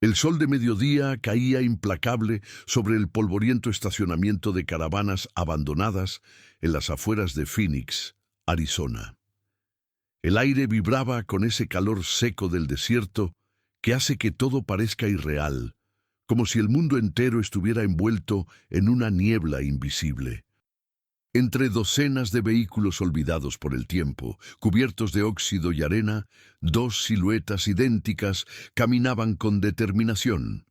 El sol de mediodía caía implacable sobre el polvoriento estacionamiento de caravanas abandonadas en las afueras de Phoenix, Arizona. El aire vibraba con ese calor seco del desierto que hace que todo parezca irreal, como si el mundo entero estuviera envuelto en una niebla invisible. Entre docenas de vehículos olvidados por el tiempo, cubiertos de óxido y arena, dos siluetas idénticas caminaban con determinación.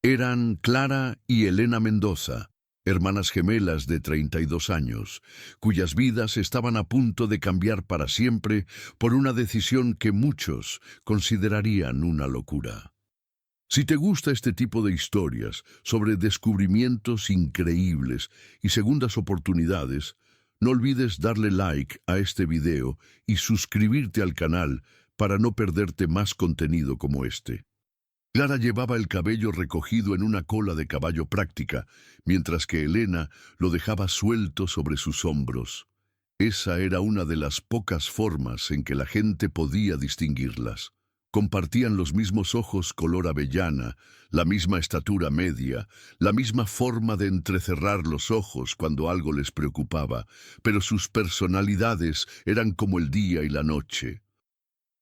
Eran Clara y Elena Mendoza, hermanas gemelas de 32 años, cuyas vidas estaban a punto de cambiar para siempre por una decisión que muchos considerarían una locura. Si te gusta este tipo de historias sobre descubrimientos increíbles y segundas oportunidades, no olvides darle like a este video y suscribirte al canal para no perderte más contenido como este. Clara llevaba el cabello recogido en una cola de caballo práctica, mientras que Elena lo dejaba suelto sobre sus hombros. Esa era una de las pocas formas en que la gente podía distinguirlas. Compartían los mismos ojos color avellana, la misma estatura media, la misma forma de entrecerrar los ojos cuando algo les preocupaba, pero sus personalidades eran como el día y la noche.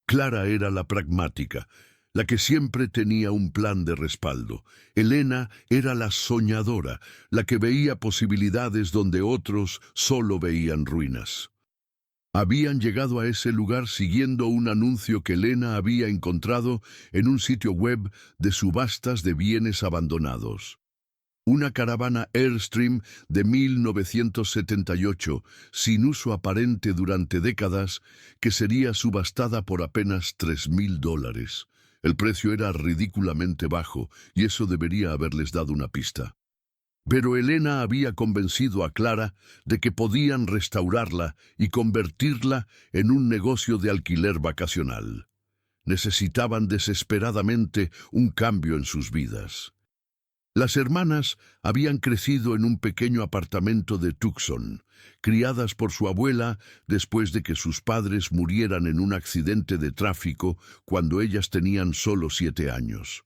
Clara era la pragmática, la que siempre tenía un plan de respaldo. Elena era la soñadora, la que veía posibilidades donde otros solo veían ruinas. Habían llegado a ese lugar siguiendo un anuncio que Elena había encontrado en un sitio web de subastas de bienes abandonados. Una caravana Airstream de 1978, sin uso aparente durante décadas, que sería subastada por apenas $3,000. El precio era ridículamente bajo, y eso debería haberles dado una pista. Pero Elena había convencido a Clara de que podían restaurarla y convertirla en un negocio de alquiler vacacional. Necesitaban desesperadamente un cambio en sus vidas. Las hermanas habían crecido en un pequeño apartamento de Tucson, criadas por su abuela después de que sus padres murieran en un accidente de tráfico cuando ellas tenían solo 7 años.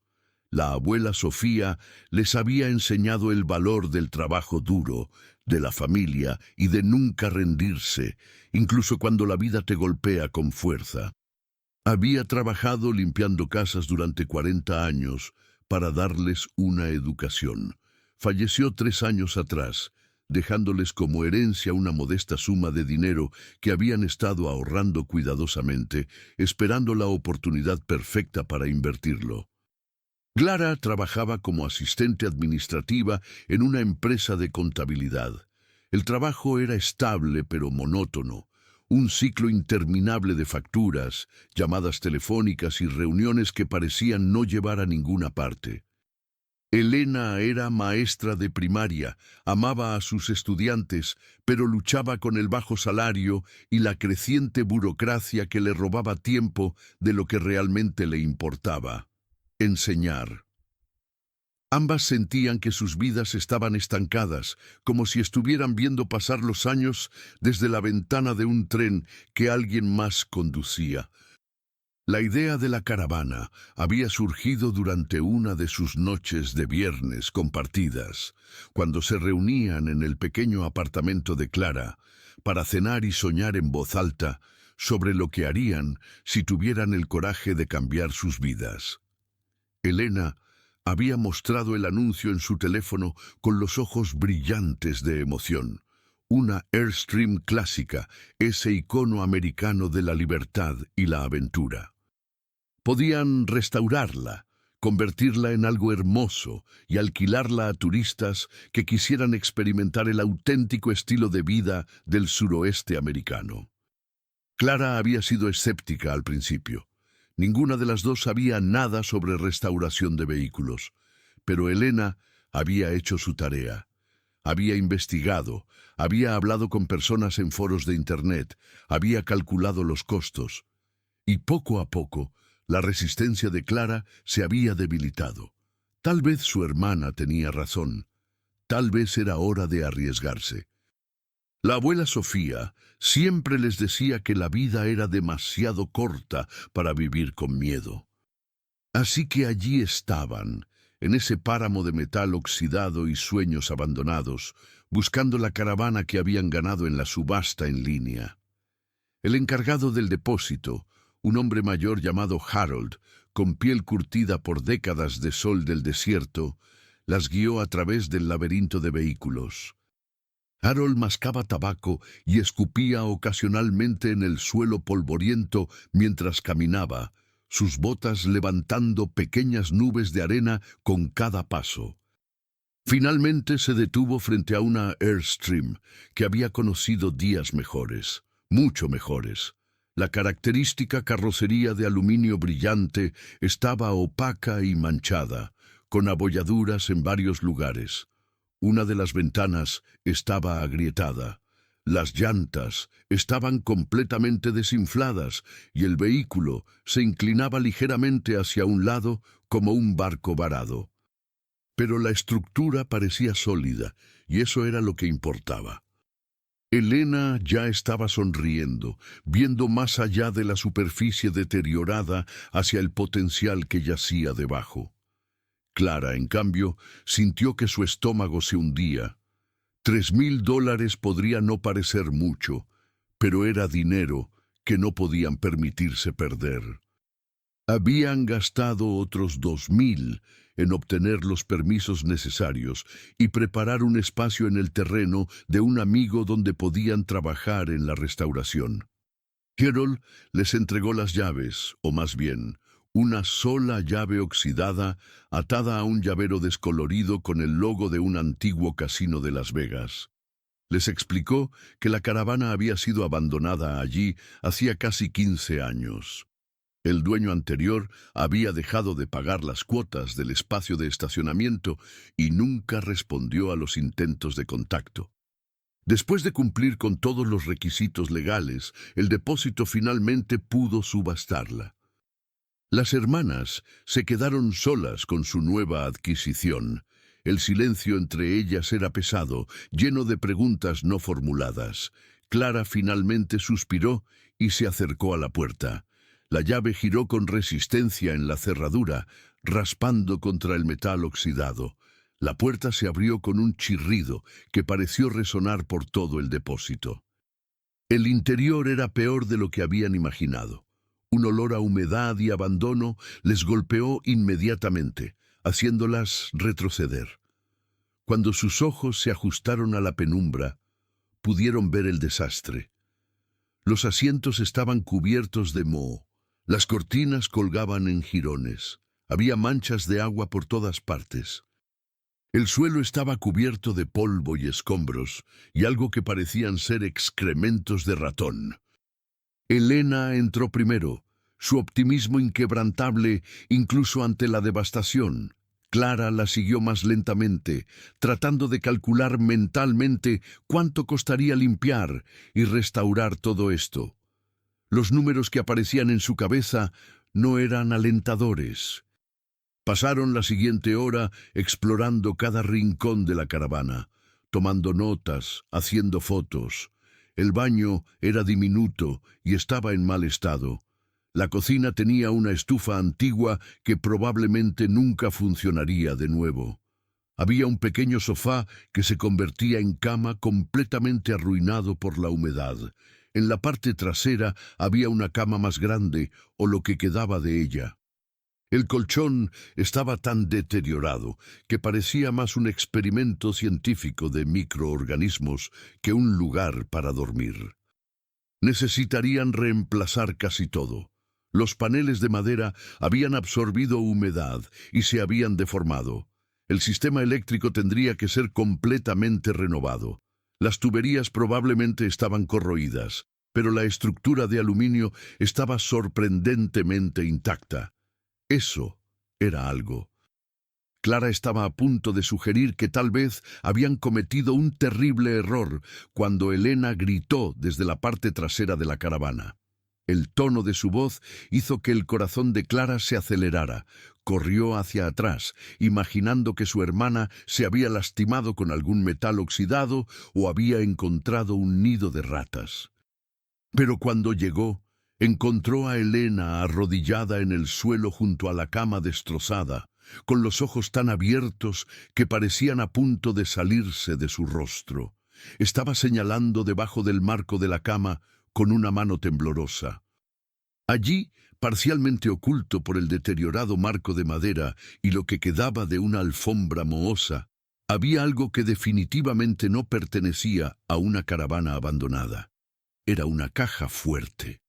La abuela Sofía les había enseñado el valor del trabajo duro, de la familia y de nunca rendirse, incluso cuando la vida te golpea con fuerza. Había trabajado limpiando casas durante 40 años para darles una educación. Falleció 3 años atrás, dejándoles como herencia una modesta suma de dinero que habían estado ahorrando cuidadosamente, esperando la oportunidad perfecta para invertirlo. Clara trabajaba como asistente administrativa en una empresa de contabilidad. El trabajo era estable pero monótono, un ciclo interminable de facturas, llamadas telefónicas y reuniones que parecían no llevar a ninguna parte. Elena era maestra de primaria, amaba a sus estudiantes, pero luchaba con el bajo salario y la creciente burocracia que le robaba tiempo de lo que realmente le importaba: enseñar. Ambas sentían que sus vidas estaban estancadas, como si estuvieran viendo pasar los años desde la ventana de un tren que alguien más conducía. La idea de la caravana había surgido durante una de sus noches de viernes compartidas, cuando se reunían en el pequeño apartamento de Clara para cenar y soñar en voz alta sobre lo que harían si tuvieran el coraje de cambiar sus vidas. Elena había mostrado el anuncio en su teléfono con los ojos brillantes de emoción. Una Airstream clásica, ese icono americano de la libertad y la aventura. Podían restaurarla, convertirla en algo hermoso y alquilarla a turistas que quisieran experimentar el auténtico estilo de vida del suroeste americano. Clara había sido escéptica al principio. Ninguna de las dos sabía nada sobre restauración de vehículos, pero Elena había hecho su tarea. Había investigado, había hablado con personas en foros de Internet, había calculado los costos. Y poco a poco, la resistencia de Clara se había debilitado. Tal vez su hermana tenía razón. Tal vez era hora de arriesgarse. La abuela Sofía siempre les decía que la vida era demasiado corta para vivir con miedo. Así que allí estaban, en ese páramo de metal oxidado y sueños abandonados, buscando la caravana que habían ganado en la subasta en línea. El encargado del depósito, un hombre mayor llamado Harold, con piel curtida por décadas de sol del desierto, las guió a través del laberinto de vehículos. Harold mascaba tabaco y escupía ocasionalmente en el suelo polvoriento mientras caminaba, sus botas levantando pequeñas nubes de arena con cada paso. Finalmente se detuvo frente a una Airstream que había conocido días mejores, mucho mejores. La característica carrocería de aluminio brillante estaba opaca y manchada, con abolladuras en varios lugares. Una de las ventanas estaba agrietada. Las llantas estaban completamente desinfladas y el vehículo se inclinaba ligeramente hacia un lado como un barco varado. Pero la estructura parecía sólida y eso era lo que importaba. Elena ya estaba sonriendo, viendo más allá de la superficie deteriorada hacia el potencial que yacía debajo. Clara, en cambio, sintió que su estómago se hundía. $3,000 podría no parecer mucho, pero era dinero que no podían permitirse perder. Habían gastado otros 2,000 en obtener los permisos necesarios y preparar un espacio en el terreno de un amigo donde podían trabajar en la restauración. Harold les entregó las llaves, o más bien, una sola llave oxidada atada a un llavero descolorido con el logo de un antiguo casino de Las Vegas. Les explicó que la caravana había sido abandonada allí hacía casi 15 años. El dueño anterior había dejado de pagar las cuotas del espacio de estacionamiento y nunca respondió a los intentos de contacto. Después de cumplir con todos los requisitos legales, el depósito finalmente pudo subastarla. Las hermanas se quedaron solas con su nueva adquisición. El silencio entre ellas era pesado, lleno de preguntas no formuladas. Clara finalmente suspiró y se acercó a la puerta. La llave giró con resistencia en la cerradura, raspando contra el metal oxidado. La puerta se abrió con un chirrido que pareció resonar por todo el depósito. El interior era peor de lo que habían imaginado. Un olor a humedad y abandono les golpeó inmediatamente, haciéndolas retroceder. Cuando sus ojos se ajustaron a la penumbra, pudieron ver el desastre. Los asientos estaban cubiertos de moho. Las cortinas colgaban en jirones. Había manchas de agua por todas partes. El suelo estaba cubierto de polvo y escombros, y algo que parecían ser excrementos de ratón. Elena entró primero, su optimismo inquebrantable incluso ante la devastación. Clara la siguió más lentamente, tratando de calcular mentalmente cuánto costaría limpiar y restaurar todo esto. Los números que aparecían en su cabeza no eran alentadores. Pasaron la siguiente hora explorando cada rincón de la caravana, tomando notas, haciendo fotos. El baño era diminuto y estaba en mal estado. La cocina tenía una estufa antigua que probablemente nunca funcionaría de nuevo. Había un pequeño sofá que se convertía en cama completamente arruinado por la humedad. En la parte trasera había una cama más grande, o lo que quedaba de ella. El colchón estaba tan deteriorado que parecía más un experimento científico de microorganismos que un lugar para dormir. Necesitarían reemplazar casi todo. Los paneles de madera habían absorbido humedad y se habían deformado. El sistema eléctrico tendría que ser completamente renovado. Las tuberías probablemente estaban corroídas, pero la estructura de aluminio estaba sorprendentemente intacta. Eso era algo. Clara estaba a punto de sugerir que tal vez habían cometido un terrible error cuando Elena gritó desde la parte trasera de la caravana. El tono de su voz hizo que el corazón de Clara se acelerara. Corrió hacia atrás, imaginando que su hermana se había lastimado con algún metal oxidado o había encontrado un nido de ratas. Pero cuando llegó, Encontró a Elena arrodillada en el suelo junto a la cama destrozada, con los ojos tan abiertos que parecían a punto de salirse de su rostro. Estaba señalando debajo del marco de la cama con una mano temblorosa. Allí, parcialmente oculto por el deteriorado marco de madera y lo que quedaba de una alfombra mohosa, había algo que definitivamente no pertenecía a una caravana abandonada. Era una caja fuerte.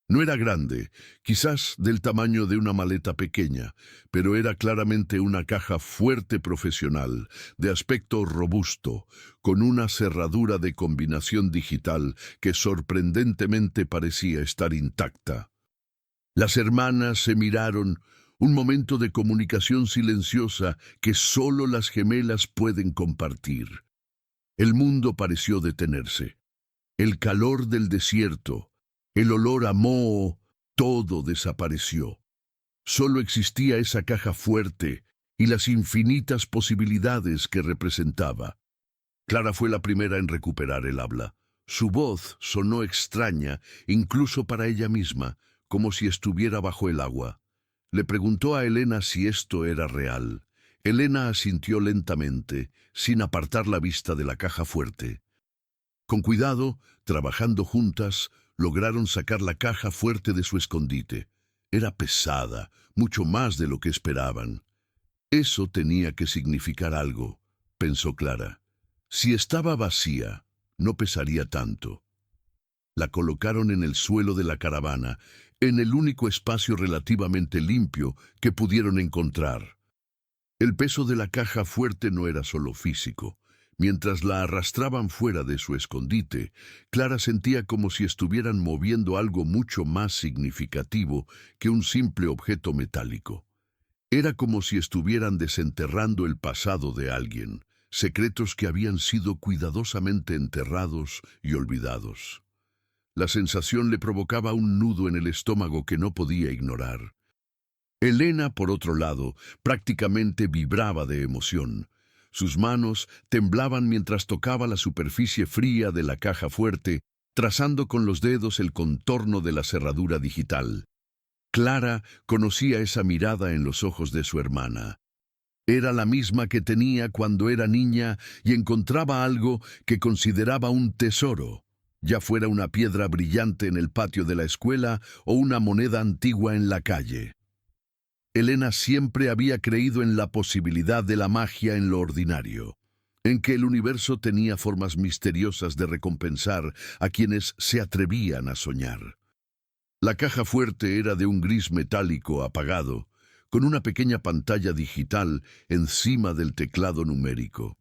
No era grande, quizás del tamaño de una maleta pequeña, pero era claramente una caja fuerte profesional, de aspecto robusto, con una cerradura de combinación digital que sorprendentemente parecía estar intacta. Las hermanas se miraron, un momento de comunicación silenciosa que solo las gemelas pueden compartir. El mundo pareció detenerse. El calor del desierto, el olor a moho, todo desapareció. Solo existía esa caja fuerte y las infinitas posibilidades que representaba. Clara fue la primera en recuperar el habla. Su voz sonó extraña, incluso para ella misma, como si estuviera bajo el agua. Le preguntó a Elena si esto era real. Elena asintió lentamente, sin apartar la vista de la caja fuerte. Con cuidado, trabajando juntas, lograron sacar la caja fuerte de su escondite. Era pesada, mucho más de lo que esperaban. Eso tenía que significar algo, pensó Clara. Si estaba vacía, no pesaría tanto. La colocaron en el suelo de la caravana, en el único espacio relativamente limpio que pudieron encontrar. El peso de la caja fuerte no era solo físico. Mientras la arrastraban fuera de su escondite, Clara sentía como si estuvieran moviendo algo mucho más significativo que un simple objeto metálico. Era como si estuvieran desenterrando el pasado de alguien, secretos que habían sido cuidadosamente enterrados y olvidados. La sensación le provocaba un nudo en el estómago que no podía ignorar. Elena, por otro lado, prácticamente vibraba de emoción. Sus manos temblaban mientras tocaba la superficie fría de la caja fuerte, trazando con los dedos el contorno de la cerradura digital. Clara conocía esa mirada en los ojos de su hermana. Era la misma que tenía cuando era niña y encontraba algo que consideraba un tesoro, ya fuera una piedra brillante en el patio de la escuela o una moneda antigua en la calle. Elena siempre había creído en la posibilidad de la magia en lo ordinario, en que el universo tenía formas misteriosas de recompensar a quienes se atrevían a soñar. La caja fuerte era de un gris metálico apagado, con una pequeña pantalla digital encima del teclado numérico.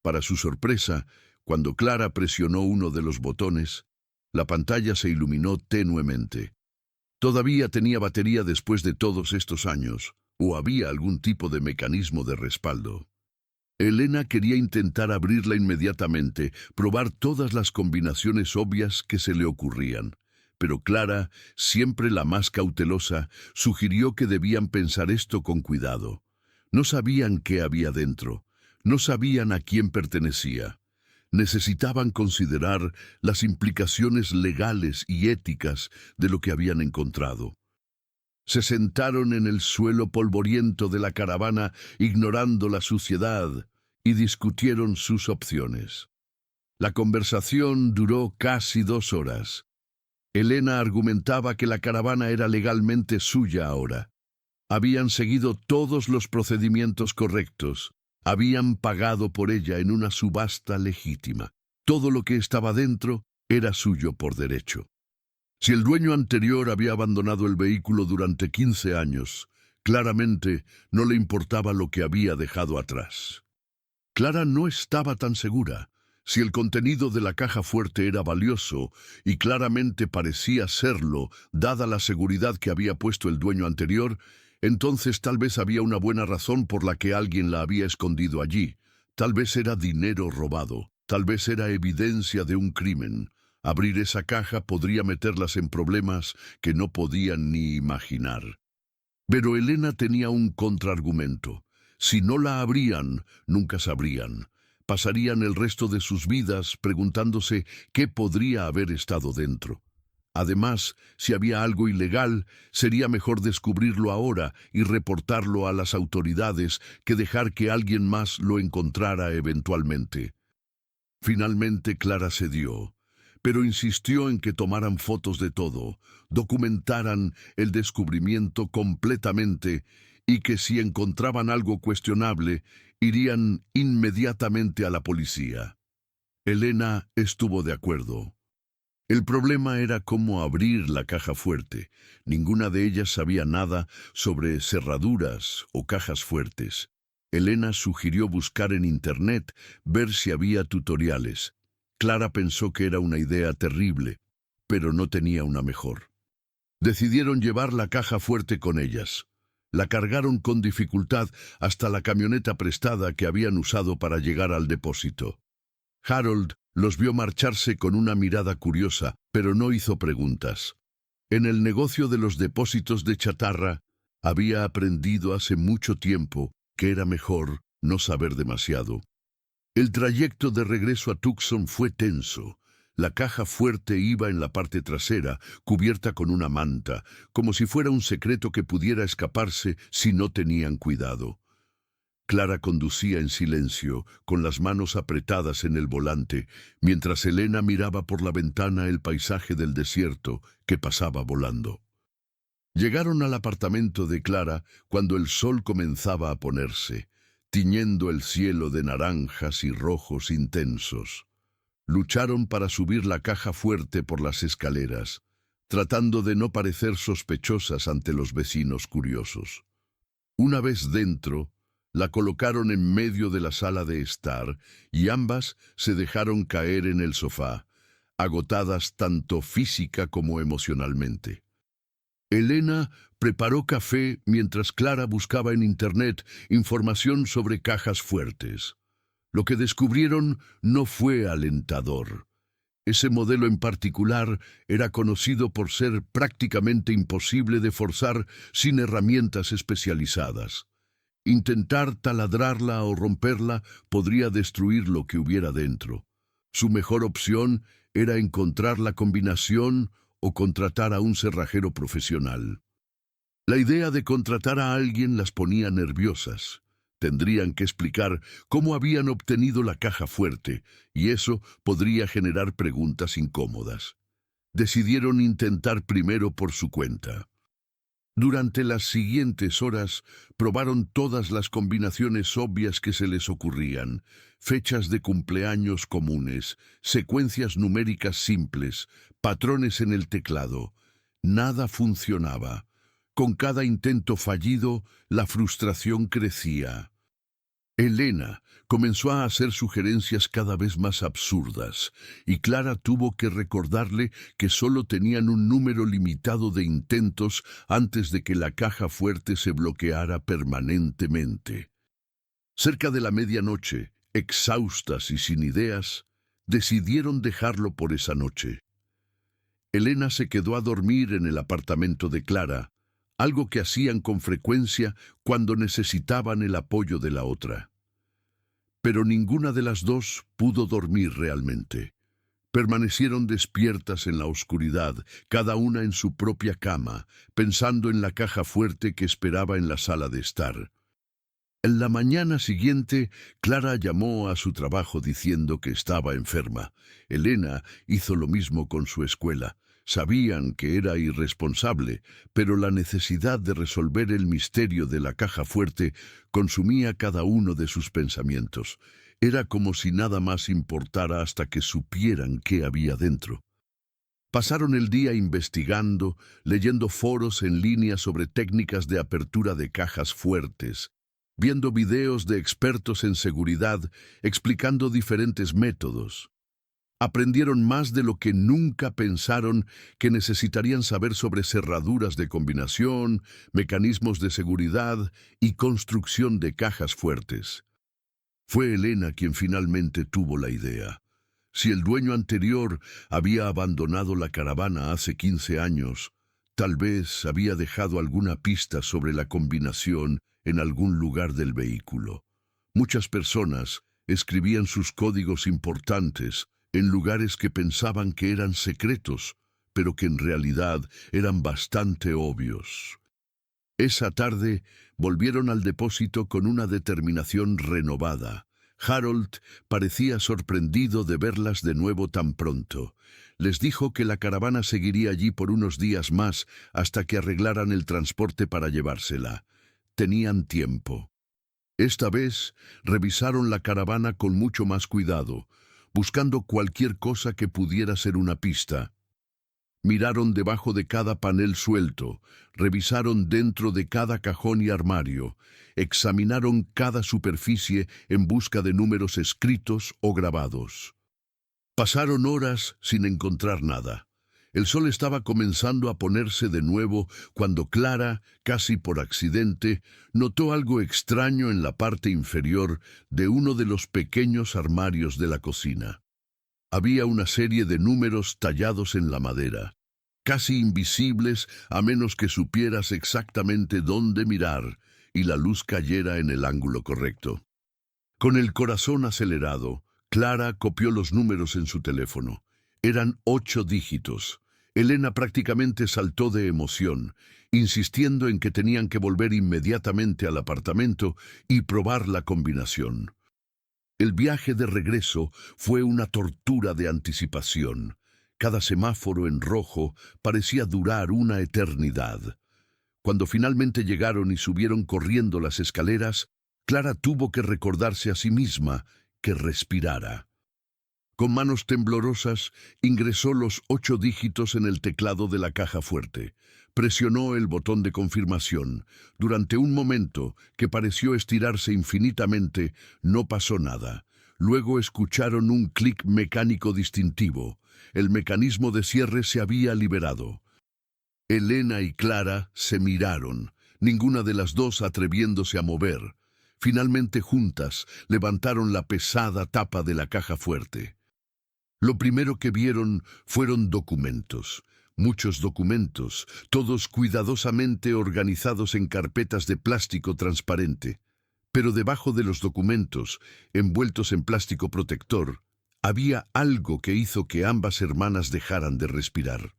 Para su sorpresa, cuando Clara presionó uno de los botones, la pantalla se iluminó tenuemente. Todavía tenía batería después de todos estos años, o había algún tipo de mecanismo de respaldo. Elena quería intentar abrirla inmediatamente, probar todas las combinaciones obvias que se le ocurrían. Pero Clara, siempre la más cautelosa, sugirió que debían pensar esto con cuidado. No sabían qué había dentro, no sabían a quién pertenecía. Necesitaban considerar las implicaciones legales y éticas de lo que habían encontrado. Se sentaron en el suelo polvoriento de la caravana, ignorando la suciedad, y discutieron sus opciones. La conversación duró casi 2 horas. Elena argumentaba que la caravana era legalmente suya ahora. Habían seguido todos los procedimientos correctos. Habían pagado por ella en una subasta legítima. Todo lo que estaba dentro era suyo por derecho. Si el dueño anterior había abandonado el vehículo durante 15 años, claramente no le importaba lo que había dejado atrás. Clara no estaba tan segura. Si el contenido de la caja fuerte era valioso, y claramente parecía serlo, dada la seguridad que había puesto el dueño anterior, entonces tal vez había una buena razón por la que alguien la había escondido allí. Tal vez era dinero robado, tal vez era evidencia de un crimen. Abrir esa caja podría meterlas en problemas que no podían ni imaginar. Pero Elena tenía un contraargumento. Si no la abrían, nunca sabrían. Pasarían el resto de sus vidas preguntándose qué podría haber estado dentro. Además, si había algo ilegal, sería mejor descubrirlo ahora y reportarlo a las autoridades que dejar que alguien más lo encontrara eventualmente. Finalmente Clara cedió, pero insistió en que tomaran fotos de todo, documentaran el descubrimiento completamente y que si encontraban algo cuestionable, irían inmediatamente a la policía. Elena estuvo de acuerdo. El problema era cómo abrir la caja fuerte. Ninguna de ellas sabía nada sobre cerraduras o cajas fuertes. Elena sugirió buscar en Internet, ver si había tutoriales. Clara pensó que era una idea terrible, pero no tenía una mejor. Decidieron llevar la caja fuerte con ellas. La cargaron con dificultad hasta la camioneta prestada que habían usado para llegar al depósito. Harold los vio marcharse con una mirada curiosa, pero no hizo preguntas. En el negocio de los depósitos de chatarra, había aprendido hace mucho tiempo que era mejor no saber demasiado. El trayecto de regreso a Tucson fue tenso. La caja fuerte iba en la parte trasera, cubierta con una manta, como si fuera un secreto que pudiera escaparse si no tenían cuidado. Clara conducía en silencio, con las manos apretadas en el volante, mientras Elena miraba por la ventana el paisaje del desierto que pasaba volando. Llegaron al apartamento de Clara cuando el sol comenzaba a ponerse, tiñendo el cielo de naranjas y rojos intensos. Lucharon para subir la caja fuerte por las escaleras, tratando de no parecer sospechosas ante los vecinos curiosos. Una vez dentro, la colocaron en medio de la sala de estar y ambas se dejaron caer en el sofá, agotadas tanto física como emocionalmente. Elena preparó café mientras Clara buscaba en Internet información sobre cajas fuertes. Lo que descubrieron no fue alentador. Ese modelo en particular era conocido por ser prácticamente imposible de forzar sin herramientas especializadas. Intentar taladrarla o romperla podría destruir lo que hubiera dentro. Su mejor opción era encontrar la combinación o contratar a un cerrajero profesional. La idea de contratar a alguien las ponía nerviosas. Tendrían que explicar cómo habían obtenido la caja fuerte, y eso podría generar preguntas incómodas. Decidieron intentar primero por su cuenta. Durante las siguientes horas probaron todas las combinaciones obvias que se les ocurrían, fechas de cumpleaños comunes, secuencias numéricas simples, patrones en el teclado. Nada funcionaba. Con cada intento fallido, la frustración crecía. Elena comenzó a hacer sugerencias cada vez más absurdas, y Clara tuvo que recordarle que solo tenían un número limitado de intentos antes de que la caja fuerte se bloqueara permanentemente. Cerca de la medianoche, exhaustas y sin ideas, decidieron dejarlo por esa noche. Elena se quedó a dormir en el apartamento de Clara, algo que hacían con frecuencia cuando necesitaban el apoyo de la otra. Pero ninguna de las dos pudo dormir realmente. Permanecieron despiertas en la oscuridad, cada una en su propia cama, pensando en la caja fuerte que esperaba en la sala de estar. En la mañana siguiente, Clara llamó a su trabajo diciendo que estaba enferma. Elena hizo lo mismo con su escuela. Sabían que era irresponsable, pero la necesidad de resolver el misterio de la caja fuerte consumía cada uno de sus pensamientos. Era como si nada más importara hasta que supieran qué había dentro. Pasaron el día investigando, leyendo foros en línea sobre técnicas de apertura de cajas fuertes, viendo videos de expertos en seguridad explicando diferentes métodos. Aprendieron más de lo que nunca pensaron que necesitarían saber sobre cerraduras de combinación, mecanismos de seguridad y construcción de cajas fuertes. Fue Elena quien finalmente tuvo la idea. Si el dueño anterior había abandonado la caravana hace 15 años, tal vez había dejado alguna pista sobre la combinación en algún lugar del vehículo. Muchas personas escribían sus códigos importantes en lugares que pensaban que eran secretos, pero que en realidad eran bastante obvios. Esa tarde volvieron al depósito con una determinación renovada. Harold parecía sorprendido de verlas de nuevo tan pronto. Les dijo que la caravana seguiría allí por unos días más hasta que arreglaran el transporte para llevársela. Tenían tiempo. Esta vez revisaron la caravana con mucho más cuidado, buscando cualquier cosa que pudiera ser una pista. Miraron debajo de cada panel suelto, revisaron dentro de cada cajón y armario, examinaron cada superficie en busca de números escritos o grabados. Pasaron horas sin encontrar nada. El sol estaba comenzando a ponerse de nuevo cuando Clara, casi por accidente, notó algo extraño en la parte inferior de uno de los pequeños armarios de la cocina. Había una serie de números tallados en la madera, casi invisibles a menos que supieras exactamente dónde mirar y la luz cayera en el ángulo correcto. Con el corazón acelerado, Clara copió los números en su teléfono. Eran 8 dígitos. Elena prácticamente saltó de emoción, insistiendo en que tenían que volver inmediatamente al apartamento y probar la combinación. El viaje de regreso fue una tortura de anticipación. Cada semáforo en rojo parecía durar una eternidad. Cuando finalmente llegaron y subieron corriendo las escaleras, Clara tuvo que recordarse a sí misma que respirara. Con manos temblorosas, ingresó los 8 dígitos en el teclado de la caja fuerte. Presionó el botón de confirmación. Durante un momento, que pareció estirarse infinitamente, no pasó nada. Luego escucharon un clic mecánico distintivo. El mecanismo de cierre se había liberado. Elena y Clara se miraron, ninguna de las dos atreviéndose a mover. Finalmente, juntas, levantaron la pesada tapa de la caja fuerte. Lo primero que vieron fueron documentos. Muchos documentos, todos cuidadosamente organizados en carpetas de plástico transparente. Pero debajo de los documentos, envueltos en plástico protector, había algo que hizo que ambas hermanas dejaran de respirar.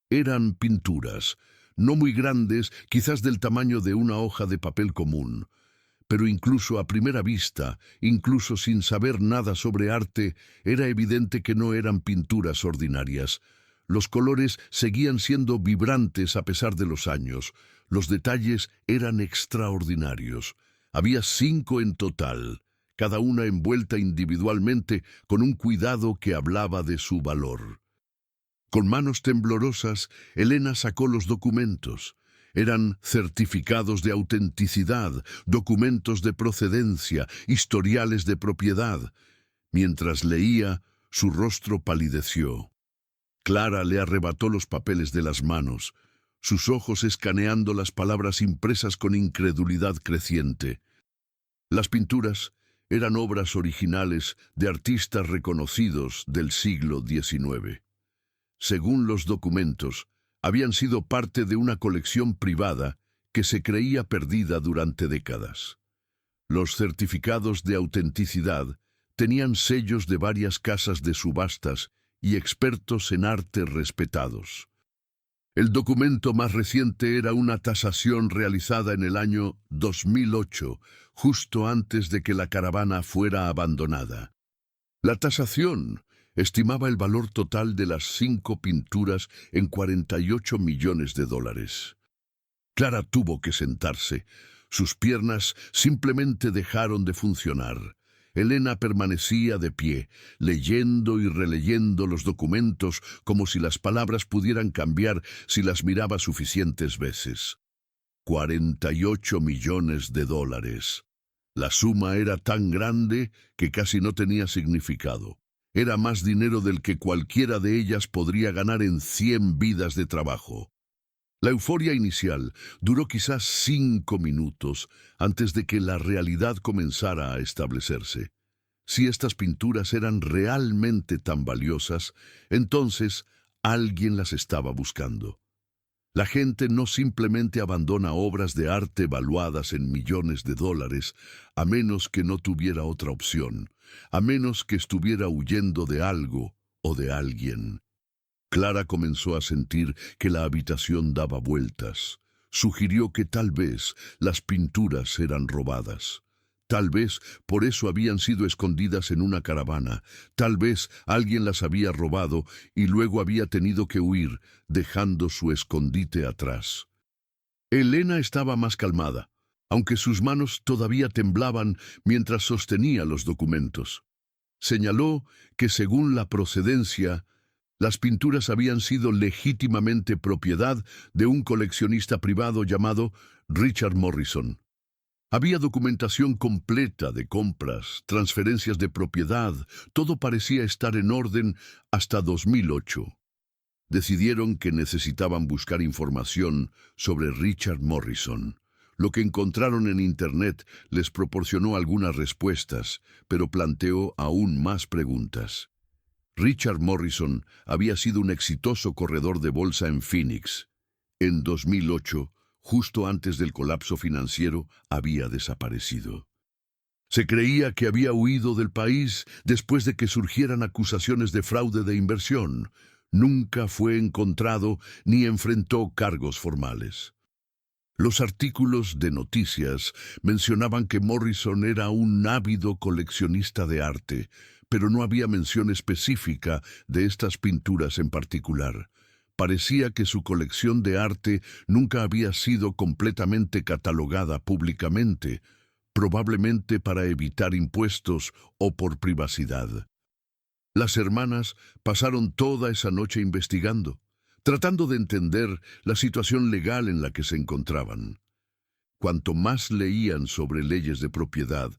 Eran pinturas, no muy grandes, quizás del tamaño de una hoja de papel común. Pero incluso a primera vista, incluso sin saber nada sobre arte, era evidente que no eran pinturas ordinarias. Los colores seguían siendo vibrantes a pesar de los años. Los detalles eran extraordinarios. Había 5 en total, cada una envuelta individualmente con un cuidado que hablaba de su valor. Con manos temblorosas, Elena sacó los documentos. Eran certificados de autenticidad, documentos de procedencia, historiales de propiedad. Mientras leía, su rostro palideció. Clara le arrebató los papeles de las manos, sus ojos escaneando las palabras impresas con incredulidad creciente. Las pinturas eran obras originales de artistas reconocidos del siglo XIX. Según los documentos, habían sido parte de una colección privada que se creía perdida durante décadas. Los certificados de autenticidad tenían sellos de varias casas de subastas y expertos en arte respetados. El documento más reciente era una tasación realizada en el año 2008, justo antes de que la caravana fuera abandonada. La tasación estimaba el valor total de las 5 pinturas en $48 millones. Clara tuvo que sentarse. Sus piernas simplemente dejaron de funcionar. Elena permanecía de pie, leyendo y releyendo los documentos como si las palabras pudieran cambiar si las miraba suficientes veces. $48 millones. La suma era tan grande que casi no tenía significado. Era más dinero del que cualquiera de ellas podría ganar en 100 vidas de trabajo. La euforia inicial duró quizás 5 minutos antes de que la realidad comenzara a establecerse. Si estas pinturas eran realmente tan valiosas, entonces alguien las estaba buscando. La gente no simplemente abandona obras de arte valuadas en millones de dólares a menos que no tuviera otra opción, a menos que estuviera huyendo de algo o de alguien. Clara comenzó a sentir que la habitación daba vueltas. Sugirió que tal vez las pinturas eran robadas. Tal vez por eso habían sido escondidas en una caravana. Tal vez alguien las había robado y luego había tenido que huir, dejando su escondite atrás. Elena estaba más calmada, aunque sus manos todavía temblaban mientras sostenía los documentos. Señaló que según la procedencia, las pinturas habían sido legítimamente propiedad de un coleccionista privado llamado Richard Morrison. Había documentación completa de compras, transferencias de propiedad, todo parecía estar en orden hasta 2008. Decidieron que necesitaban buscar información sobre Richard Morrison. Lo que encontraron en Internet les proporcionó algunas respuestas, pero planteó aún más preguntas. Richard Morrison había sido un exitoso corredor de bolsa en Phoenix. En 2008, justo antes del colapso financiero, había desaparecido. Se creía que había huido del país después de que surgieran acusaciones de fraude de inversión. Nunca fue encontrado ni enfrentó cargos formales. Los artículos de noticias mencionaban que Morrison era un ávido coleccionista de arte, pero no había mención específica de estas pinturas en particular. Parecía que su colección de arte nunca había sido completamente catalogada públicamente, probablemente para evitar impuestos o por privacidad. Las hermanas pasaron toda esa noche investigando, tratando de entender la situación legal en la que se encontraban. Cuanto más leían sobre leyes de propiedad,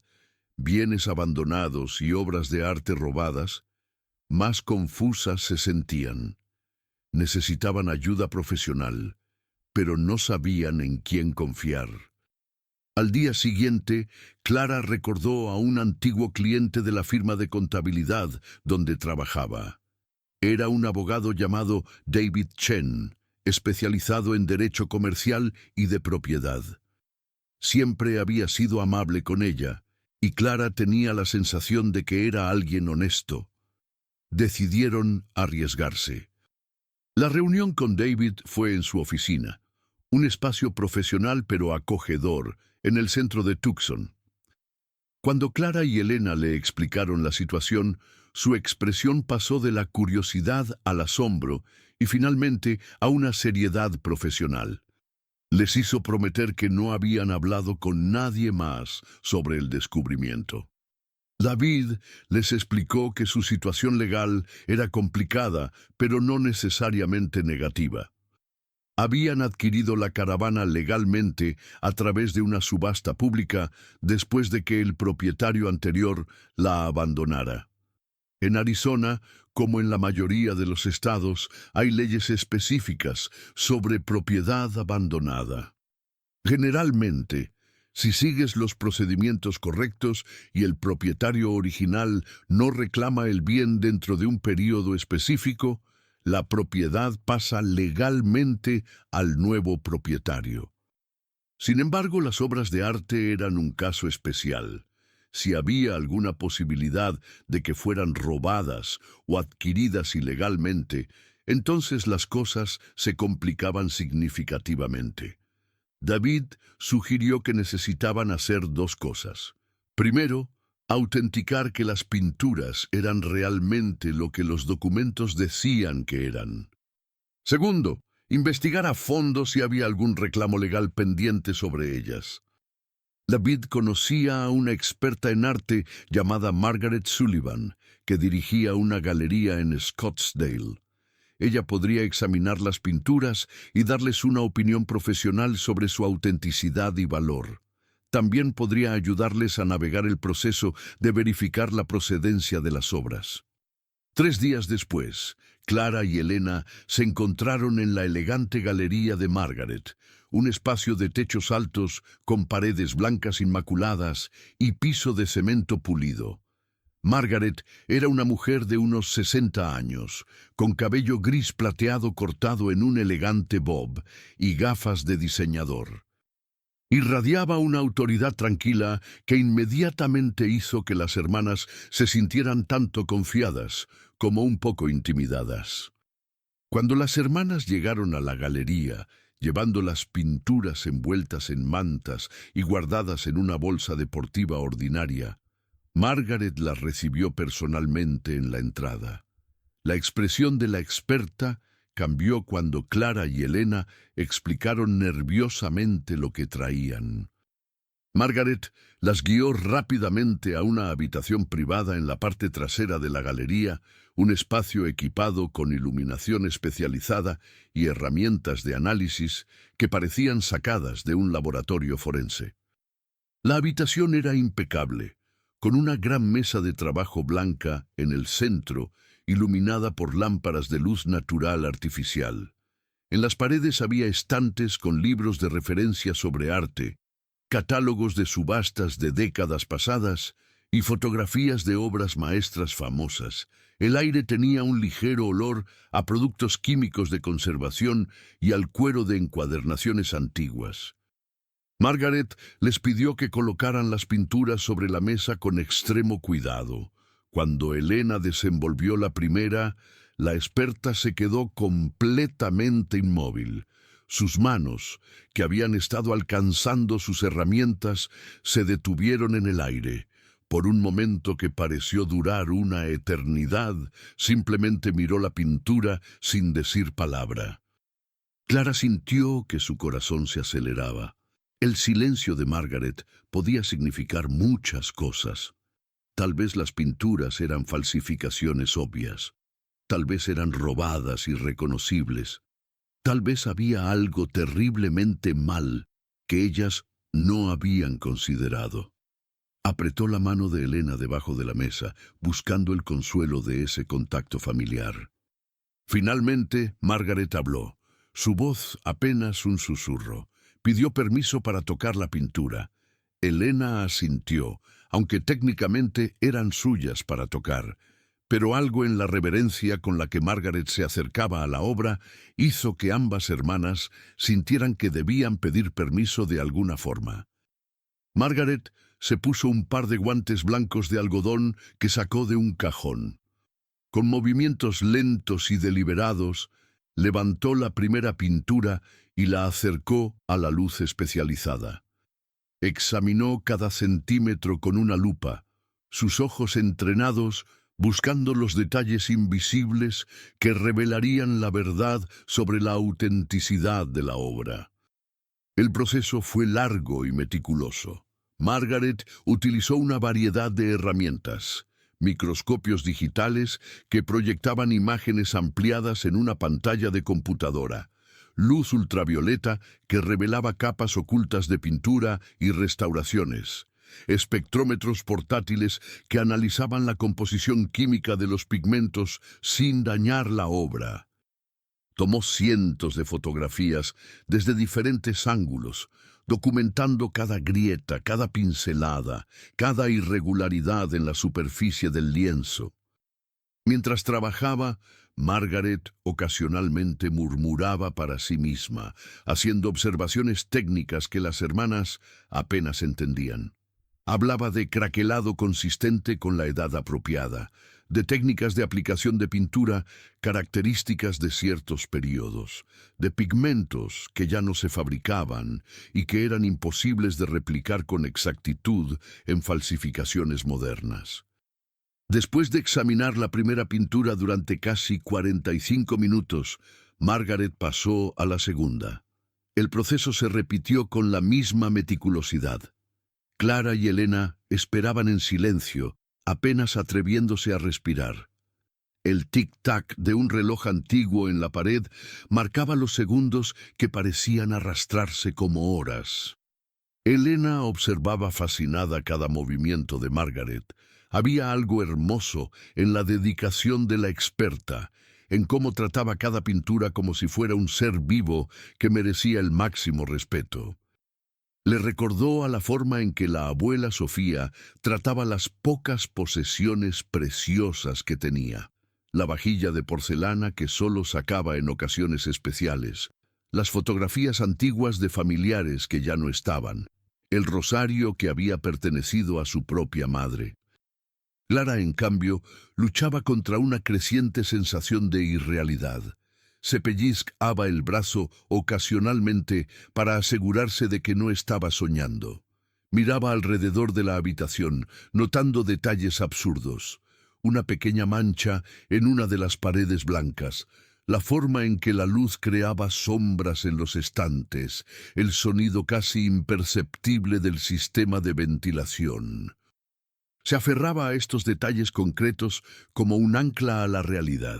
bienes abandonados y obras de arte robadas, más confusas se sentían. Necesitaban ayuda profesional, pero no sabían en quién confiar. Al día siguiente, Clara recordó a un antiguo cliente de la firma de contabilidad donde trabajaba. Era un abogado llamado David Chen, especializado en derecho comercial y de propiedad. Siempre había sido amable con ella, y Clara tenía la sensación de que era alguien honesto. Decidieron arriesgarse. La reunión con David fue en su oficina, un espacio profesional pero acogedor, en el centro de Tucson. Cuando Clara y Elena le explicaron la situación, su expresión pasó de la curiosidad al asombro y finalmente a una seriedad profesional. Les hizo prometer que no habían hablado con nadie más sobre el descubrimiento. David les explicó que su situación legal era complicada, pero no necesariamente negativa. Habían adquirido la caravana legalmente a través de una subasta pública después de que el propietario anterior la abandonara. En Arizona, como en la mayoría de los estados, hay leyes específicas sobre propiedad abandonada. Generalmente, si sigues los procedimientos correctos y el propietario original no reclama el bien dentro de un período específico, la propiedad pasa legalmente al nuevo propietario. Sin embargo, las obras de arte eran un caso especial. Si había alguna posibilidad de que fueran robadas o adquiridas ilegalmente, entonces las cosas se complicaban significativamente. David sugirió que necesitaban hacer dos cosas. Primero, autenticar que las pinturas eran realmente lo que los documentos decían que eran. Segundo, investigar a fondo si había algún reclamo legal pendiente sobre ellas. David conocía a una experta en arte llamada Margaret Sullivan, que dirigía una galería en Scottsdale. Ella podría examinar las pinturas y darles una opinión profesional sobre su autenticidad y valor. También podría ayudarles a navegar el proceso de verificar la procedencia de las obras. 3 días después, Clara y Elena se encontraron en la elegante galería de Margaret, un espacio de techos altos con paredes blancas inmaculadas y piso de cemento pulido. Margaret era una mujer de unos 60 años, con cabello gris plateado cortado en un elegante bob y gafas de diseñador. Irradiaba una autoridad tranquila que inmediatamente hizo que las hermanas se sintieran tanto confiadas como un poco intimidadas. Cuando las hermanas llegaron a la galería, llevando las pinturas envueltas en mantas y guardadas en una bolsa deportiva ordinaria, Margaret las recibió personalmente en la entrada. La expresión de la experta cambió cuando Clara y Elena explicaron nerviosamente lo que traían. Margaret las guió rápidamente a una habitación privada en la parte trasera de la galería, un espacio equipado con iluminación especializada y herramientas de análisis que parecían sacadas de un laboratorio forense. La habitación era impecable, con una gran mesa de trabajo blanca en el centro, iluminada por lámparas de luz natural artificial. En las paredes había estantes con libros de referencia sobre arte, catálogos de subastas de décadas pasadas y fotografías de obras maestras famosas. El aire tenía un ligero olor a productos químicos de conservación y al cuero de encuadernaciones antiguas. Margaret les pidió que colocaran las pinturas sobre la mesa con extremo cuidado. Cuando Elena desenvolvió la primera, la experta se quedó completamente inmóvil. Sus manos, que habían estado alcanzando sus herramientas, se detuvieron en el aire. Por un momento que pareció durar una eternidad, simplemente miró la pintura sin decir palabra. Clara sintió que su corazón se aceleraba. El silencio de Margaret podía significar muchas cosas. Tal vez las pinturas eran falsificaciones obvias. Tal vez eran robadas, irreconocibles. Tal vez había algo terriblemente mal que ellas no habían considerado. Apretó la mano de Elena debajo de la mesa, buscando el consuelo de ese contacto familiar. Finalmente, Margaret habló. Su voz apenas un susurro. Pidió permiso para tocar la pintura. Elena asintió, aunque técnicamente eran suyas para tocar, pero algo en la reverencia con la que Margaret se acercaba a la obra hizo que ambas hermanas sintieran que debían pedir permiso de alguna forma. Margaret se puso un par de guantes blancos de algodón que sacó de un cajón. Con movimientos lentos y deliberados, levantó la primera pintura y la acercó a la luz especializada. Examinó cada centímetro con una lupa, sus ojos entrenados buscando los detalles invisibles que revelarían la verdad sobre la autenticidad de la obra. El proceso fue largo y meticuloso. Margaret utilizó una variedad de herramientas, microscopios digitales que proyectaban imágenes ampliadas en una pantalla de computadora, luz ultravioleta que revelaba capas ocultas de pintura y restauraciones, espectrómetros portátiles que analizaban la composición química de los pigmentos sin dañar la obra. Tomó cientos de fotografías desde diferentes ángulos, documentando cada grieta, cada pincelada, cada irregularidad en la superficie del lienzo. Mientras trabajaba, Margaret ocasionalmente murmuraba para sí misma, haciendo observaciones técnicas que las hermanas apenas entendían. Hablaba de craquelado consistente con la edad apropiada, de técnicas de aplicación de pintura características de ciertos periodos, de pigmentos que ya no se fabricaban y que eran imposibles de replicar con exactitud en falsificaciones modernas. Después de examinar la primera pintura durante casi 45 minutos, Margaret pasó a la segunda. El proceso se repitió con la misma meticulosidad. Clara y Elena esperaban en silencio, apenas atreviéndose a respirar. El tic-tac de un reloj antiguo en la pared marcaba los segundos que parecían arrastrarse como horas. Elena observaba fascinada cada movimiento de Margaret. Había algo hermoso en la dedicación de la experta, en cómo trataba cada pintura como si fuera un ser vivo que merecía el máximo respeto. Le recordó a la forma en que la abuela Sofía trataba las pocas posesiones preciosas que tenía. La vajilla de porcelana que solo sacaba en ocasiones especiales, las fotografías antiguas de familiares que ya no estaban, el rosario que había pertenecido a su propia madre. Clara, en cambio, luchaba contra una creciente sensación de irrealidad. Se pellizcaba el brazo ocasionalmente para asegurarse de que no estaba soñando. Miraba alrededor de la habitación, notando detalles absurdos. Una pequeña mancha en una de las paredes blancas, la forma en que la luz creaba sombras en los estantes, el sonido casi imperceptible del sistema de ventilación. Se aferraba a estos detalles concretos como un ancla a la realidad.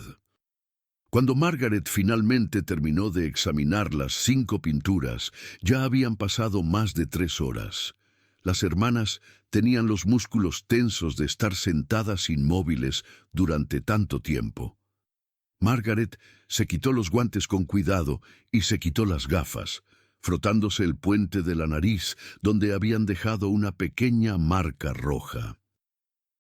Cuando Margaret finalmente terminó de examinar las 5 pinturas, ya habían pasado más de 3 horas. Las hermanas tenían los músculos tensos de estar sentadas inmóviles durante tanto tiempo. Margaret se quitó los guantes con cuidado y se quitó las gafas, frotándose el puente de la nariz, donde habían dejado una pequeña marca roja.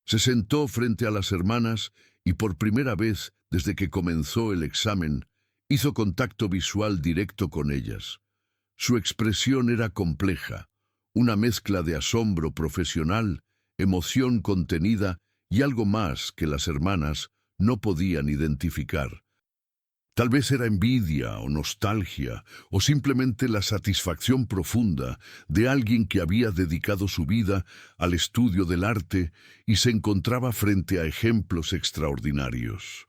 Se sentó frente a las hermanas y por primera vez desde que comenzó el examen, hizo contacto visual directo con ellas. Su expresión era compleja, una mezcla de asombro profesional, emoción contenida y algo más que las hermanas no podían identificar. Tal vez era envidia o nostalgia, o simplemente la satisfacción profunda de alguien que había dedicado su vida al estudio del arte y se encontraba frente a ejemplos extraordinarios.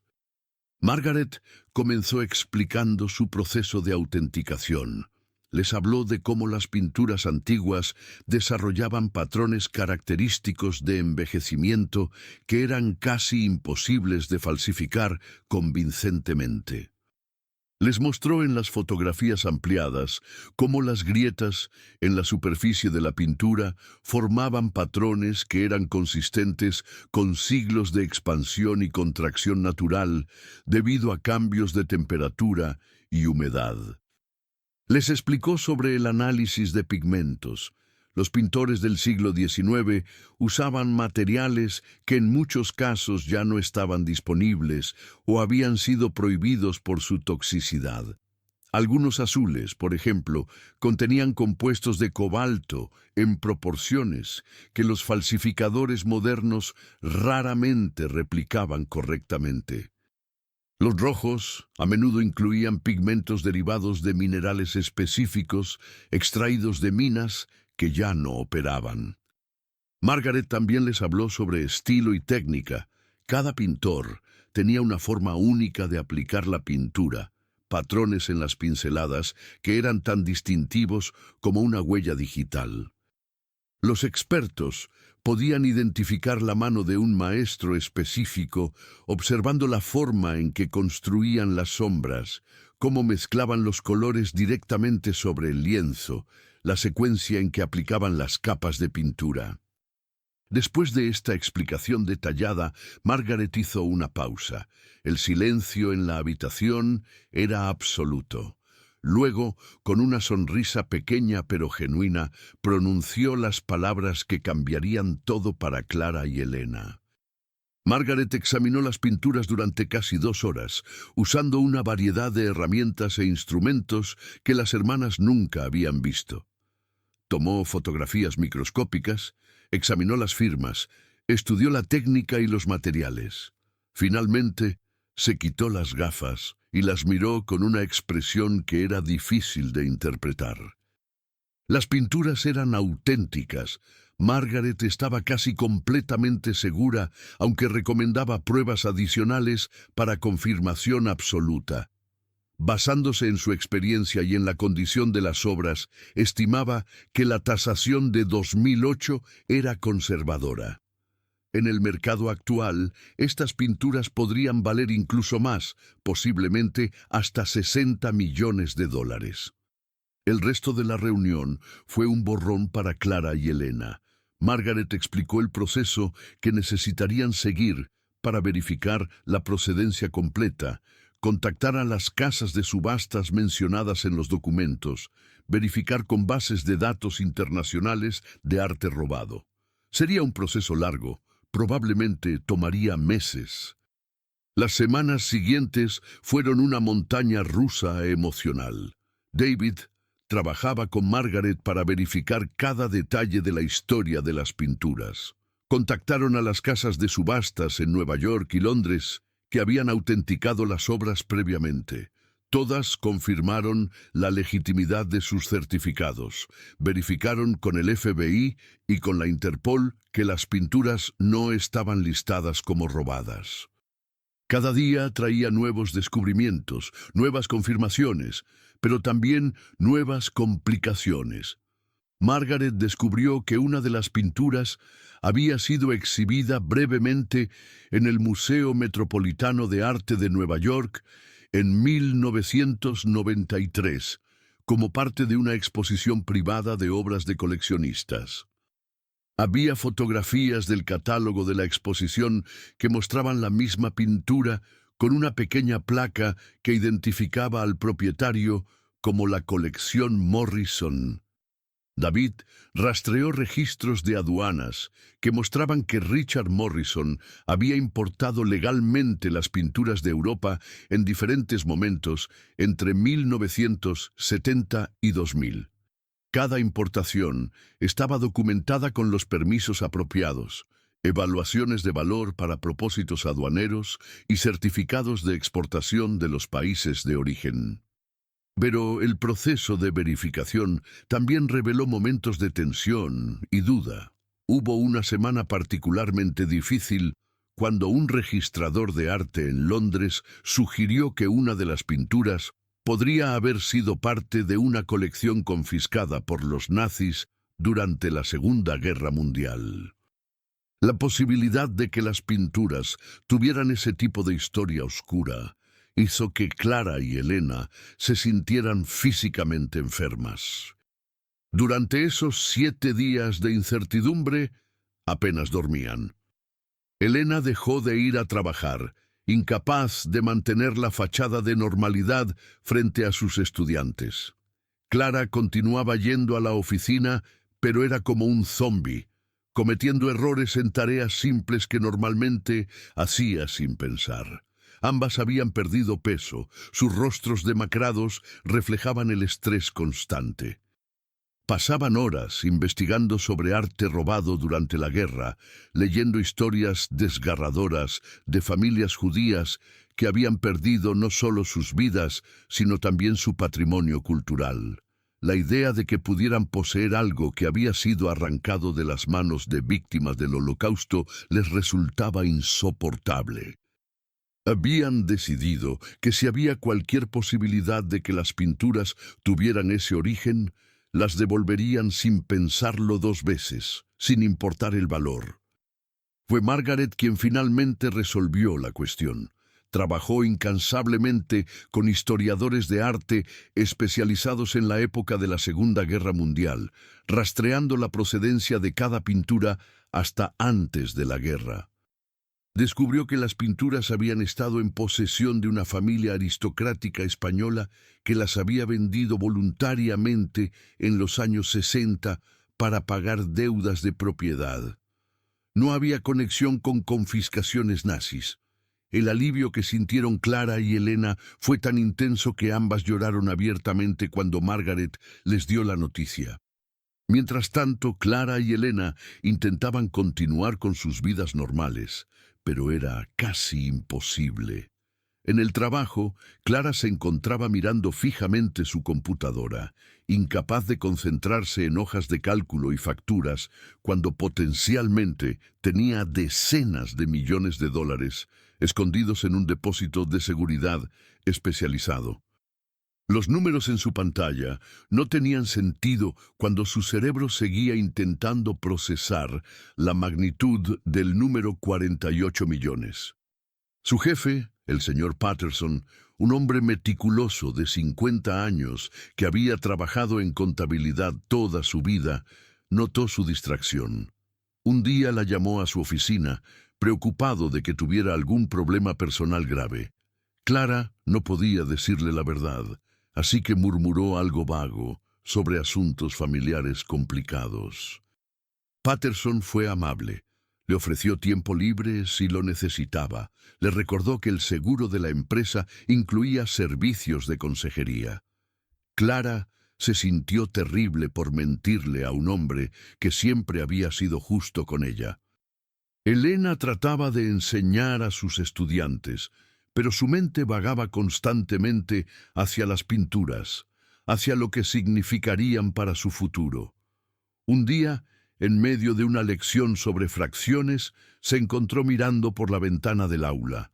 Margaret comenzó explicando su proceso de autenticación. Les habló de cómo las pinturas antiguas desarrollaban patrones característicos de envejecimiento que eran casi imposibles de falsificar convincentemente. Les mostró en las fotografías ampliadas cómo las grietas en la superficie de la pintura formaban patrones que eran consistentes con siglos de expansión y contracción natural debido a cambios de temperatura y humedad. Les explicó sobre el análisis de pigmentos. Los pintores del siglo XIX usaban materiales que en muchos casos ya no estaban disponibles o habían sido prohibidos por su toxicidad. Algunos azules, por ejemplo, contenían compuestos de cobalto en proporciones que los falsificadores modernos raramente replicaban correctamente. Los rojos a menudo incluían pigmentos derivados de minerales específicos extraídos de minas que ya no operaban. Margaret también les habló sobre estilo y técnica. Cada pintor tenía una forma única de aplicar la pintura, patrones en las pinceladas que eran tan distintivos como una huella digital. Los expertos podían identificar la mano de un maestro específico observando la forma en que construían las sombras, cómo mezclaban los colores directamente sobre el lienzo, la secuencia en que aplicaban las capas de pintura. Después de esta explicación detallada, Margaret hizo una pausa. El silencio en la habitación era absoluto. Luego, con una sonrisa pequeña pero genuina, pronunció las palabras que cambiarían todo para Clara y Elena. Margaret examinó las pinturas durante casi 2 horas, usando una variedad de herramientas e instrumentos que las hermanas nunca habían visto. Tomó fotografías microscópicas, examinó las firmas, estudió la técnica y los materiales. Finalmente, se quitó las gafas y las miró con una expresión que era difícil de interpretar. Las pinturas eran auténticas. Margaret estaba casi completamente segura, aunque recomendaba pruebas adicionales para confirmación absoluta. Basándose en su experiencia y en la condición de las obras, estimaba que la tasación de 2008 era conservadora. En el mercado actual, estas pinturas podrían valer incluso más, posiblemente hasta $60 millones. El resto de la reunión fue un borrón para Clara y Elena. Margaret explicó el proceso que necesitarían seguir para verificar la procedencia completa, contactar a las casas de subastas mencionadas en los documentos, verificar con bases de datos internacionales de arte robado. Sería un proceso largo, probablemente tomaría meses. Las semanas siguientes fueron una montaña rusa emocional. David trabajaba con Margaret para verificar cada detalle de la historia de las pinturas. Contactaron a las casas de subastas en Nueva York y Londres que habían autenticado las obras previamente. Todas confirmaron la legitimidad de sus certificados. Verificaron con el FBI y con la Interpol que las pinturas no estaban listadas como robadas. Cada día traía nuevos descubrimientos, nuevas confirmaciones, pero también nuevas complicaciones. Margaret descubrió que una de las pinturas había sido exhibida brevemente en el Museo Metropolitano de Arte de Nueva York en 1993, como parte de una exposición privada de obras de coleccionistas. Había fotografías del catálogo de la exposición que mostraban la misma pintura con una pequeña placa que identificaba al propietario como la colección Morrison. David rastreó registros de aduanas que mostraban que Richard Morrison había importado legalmente las pinturas de Europa en diferentes momentos entre 1970 y 2000. Cada importación estaba documentada con los permisos apropiados, evaluaciones de valor para propósitos aduaneros y certificados de exportación de los países de origen. Pero el proceso de verificación también reveló momentos de tensión y duda. Hubo una semana particularmente difícil cuando un registrador de arte en Londres sugirió que una de las pinturas podría haber sido parte de una colección confiscada por los nazis durante la Segunda Guerra Mundial. La posibilidad de que las pinturas tuvieran ese tipo de historia oscura hizo que Clara y Elena se sintieran físicamente enfermas. Durante esos 7 días de incertidumbre, apenas dormían. Elena dejó de ir a trabajar, incapaz de mantener la fachada de normalidad frente a sus estudiantes. Clara continuaba yendo a la oficina, pero era como un zombi, cometiendo errores en tareas simples que normalmente hacía sin pensar. Ambas habían perdido peso, sus rostros demacrados reflejaban el estrés constante. Pasaban horas investigando sobre arte robado durante la guerra, leyendo historias desgarradoras de familias judías que habían perdido no solo sus vidas, sino también su patrimonio cultural. La idea de que pudieran poseer algo que había sido arrancado de las manos de víctimas del Holocausto les resultaba insoportable. Habían decidido que si había cualquier posibilidad de que las pinturas tuvieran ese origen, las devolverían sin pensarlo 2 veces, sin importar el valor. Fue Margaret quien finalmente resolvió la cuestión. Trabajó incansablemente con historiadores de arte especializados en la época de la Segunda Guerra Mundial, rastreando la procedencia de cada pintura hasta antes de la guerra. Descubrió que las pinturas habían estado en posesión de una familia aristocrática española que las había vendido voluntariamente en los años 60 para pagar deudas de propiedad. No había conexión con confiscaciones nazis. El alivio que sintieron Clara y Elena fue tan intenso que ambas lloraron abiertamente cuando Margaret les dio la noticia. Mientras tanto, Clara y Elena intentaban continuar con sus vidas normales, pero era casi imposible. En el trabajo, Clara se encontraba mirando fijamente su computadora, incapaz de concentrarse en hojas de cálculo y facturas, cuando potencialmente tenía decenas de millones de dólares escondidos en un depósito de seguridad especializado. Los números en su pantalla no tenían sentido cuando su cerebro seguía intentando procesar la magnitud del número 48 millones. Su jefe, el señor Patterson, un hombre meticuloso de 50 años que había trabajado en contabilidad toda su vida, notó su distracción. Un día la llamó a su oficina, preocupado de que tuviera algún problema personal grave. Clara no podía decirle la verdad, así que murmuró algo vago sobre asuntos familiares complicados. Patterson fue amable. Le ofreció tiempo libre si lo necesitaba. Le recordó que el seguro de la empresa incluía servicios de consejería. Clara se sintió terrible por mentirle a un hombre que siempre había sido justo con ella. Elena trataba de enseñar a sus estudiantes, pero su mente vagaba constantemente hacia las pinturas, hacia lo que significarían para su futuro. Un día, en medio de una lección sobre fracciones, se encontró mirando por la ventana del aula,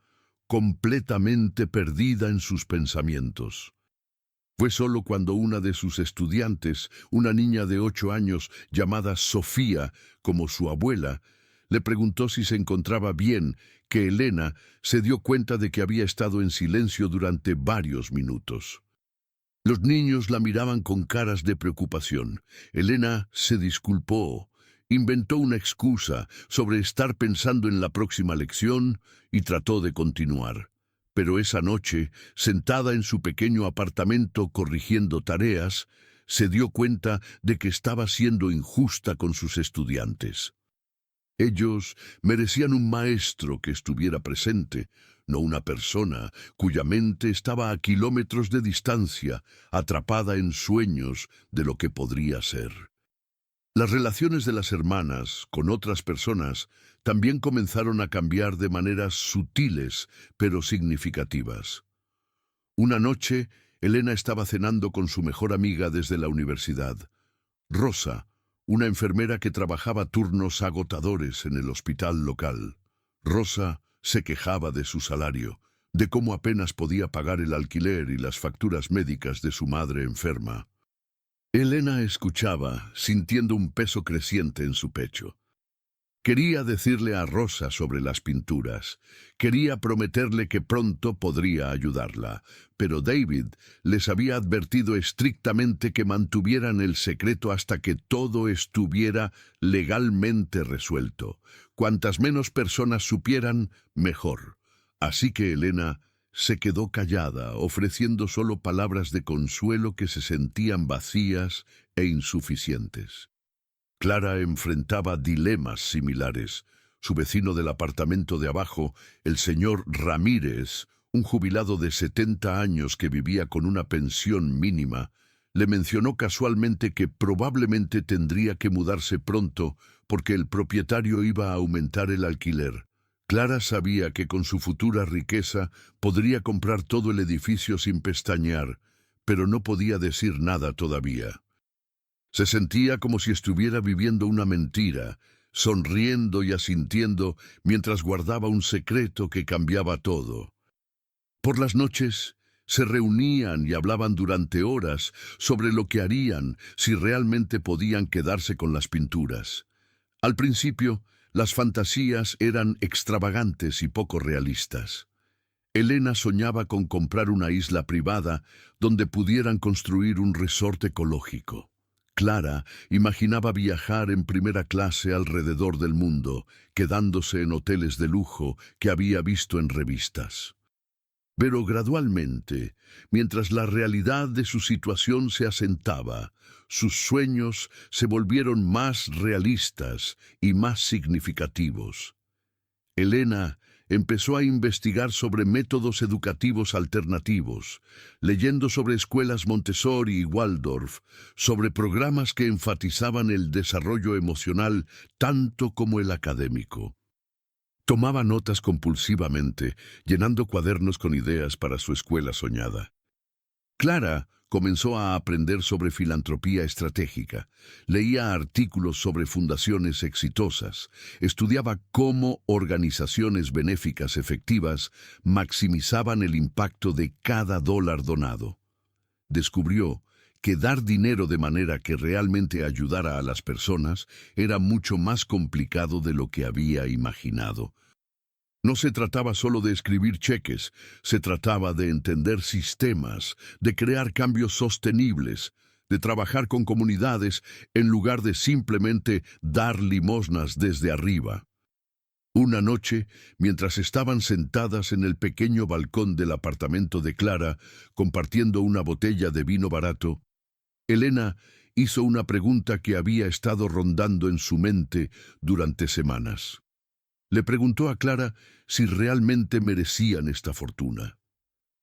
completamente perdida en sus pensamientos. Fue solo cuando una de sus estudiantes, una niña de 8 años llamada Sofía, como su abuela, le preguntó si se encontraba bien, que Elena se dio cuenta de que había estado en silencio durante varios minutos. Los niños la miraban con caras de preocupación. Elena se disculpó, inventó una excusa sobre estar pensando en la próxima lección y trató de continuar. Pero esa noche, sentada en su pequeño apartamento corrigiendo tareas, se dio cuenta de que estaba siendo injusta con sus estudiantes. Ellos merecían un maestro que estuviera presente, no una persona cuya mente estaba a kilómetros de distancia, atrapada en sueños de lo que podría ser. Las relaciones de las hermanas con otras personas también comenzaron a cambiar de maneras sutiles pero significativas. Una noche, Elena estaba cenando con su mejor amiga desde la universidad, Rosa, una enfermera que trabajaba turnos agotadores en el hospital local. Rosa se quejaba de su salario, de cómo apenas podía pagar el alquiler y las facturas médicas de su madre enferma. Elena escuchaba, sintiendo un peso creciente en su pecho. Quería decirle a Rosa sobre las pinturas, quería prometerle que pronto podría ayudarla, pero David les había advertido estrictamente que mantuvieran el secreto hasta que todo estuviera legalmente resuelto. Cuantas menos personas supieran, mejor. Así que Elena se quedó callada, ofreciendo solo palabras de consuelo que se sentían vacías e insuficientes. Clara enfrentaba dilemas similares. Su vecino del apartamento de abajo, el señor Ramírez, un jubilado de 70 años que vivía con una pensión mínima, le mencionó casualmente que probablemente tendría que mudarse pronto porque el propietario iba a aumentar el alquiler. Clara sabía que con su futura riqueza podría comprar todo el edificio sin pestañear, pero no podía decir nada todavía. Se sentía como si estuviera viviendo una mentira, sonriendo y asintiendo mientras guardaba un secreto que cambiaba todo. Por las noches se reunían y hablaban durante horas sobre lo que harían si realmente podían quedarse con las pinturas. Al principio, las fantasías eran extravagantes y poco realistas. Elena soñaba con comprar una isla privada donde pudieran construir un resort ecológico. Clara imaginaba viajar en primera clase alrededor del mundo, quedándose en hoteles de lujo que había visto en revistas. Pero gradualmente, mientras la realidad de su situación se asentaba, sus sueños se volvieron más realistas y más significativos. Elena empezó a investigar sobre métodos educativos alternativos, leyendo sobre escuelas Montessori y Waldorf, sobre programas que enfatizaban el desarrollo emocional tanto como el académico. Tomaba notas compulsivamente, llenando cuadernos con ideas para su escuela soñada. Clara comenzó a aprender sobre filantropía estratégica, leía artículos sobre fundaciones exitosas, estudiaba cómo organizaciones benéficas efectivas maximizaban el impacto de cada dólar donado. Descubrió que dar dinero de manera que realmente ayudara a las personas era mucho más complicado de lo que había imaginado. No se trataba solo de escribir cheques, se trataba de entender sistemas, de crear cambios sostenibles, de trabajar con comunidades en lugar de simplemente dar limosnas desde arriba. Una noche, mientras estaban sentadas en el pequeño balcón del apartamento de Clara, compartiendo una botella de vino barato, Elena hizo una pregunta que había estado rondando en su mente durante semanas. Le preguntó a Clara si realmente merecían esta fortuna.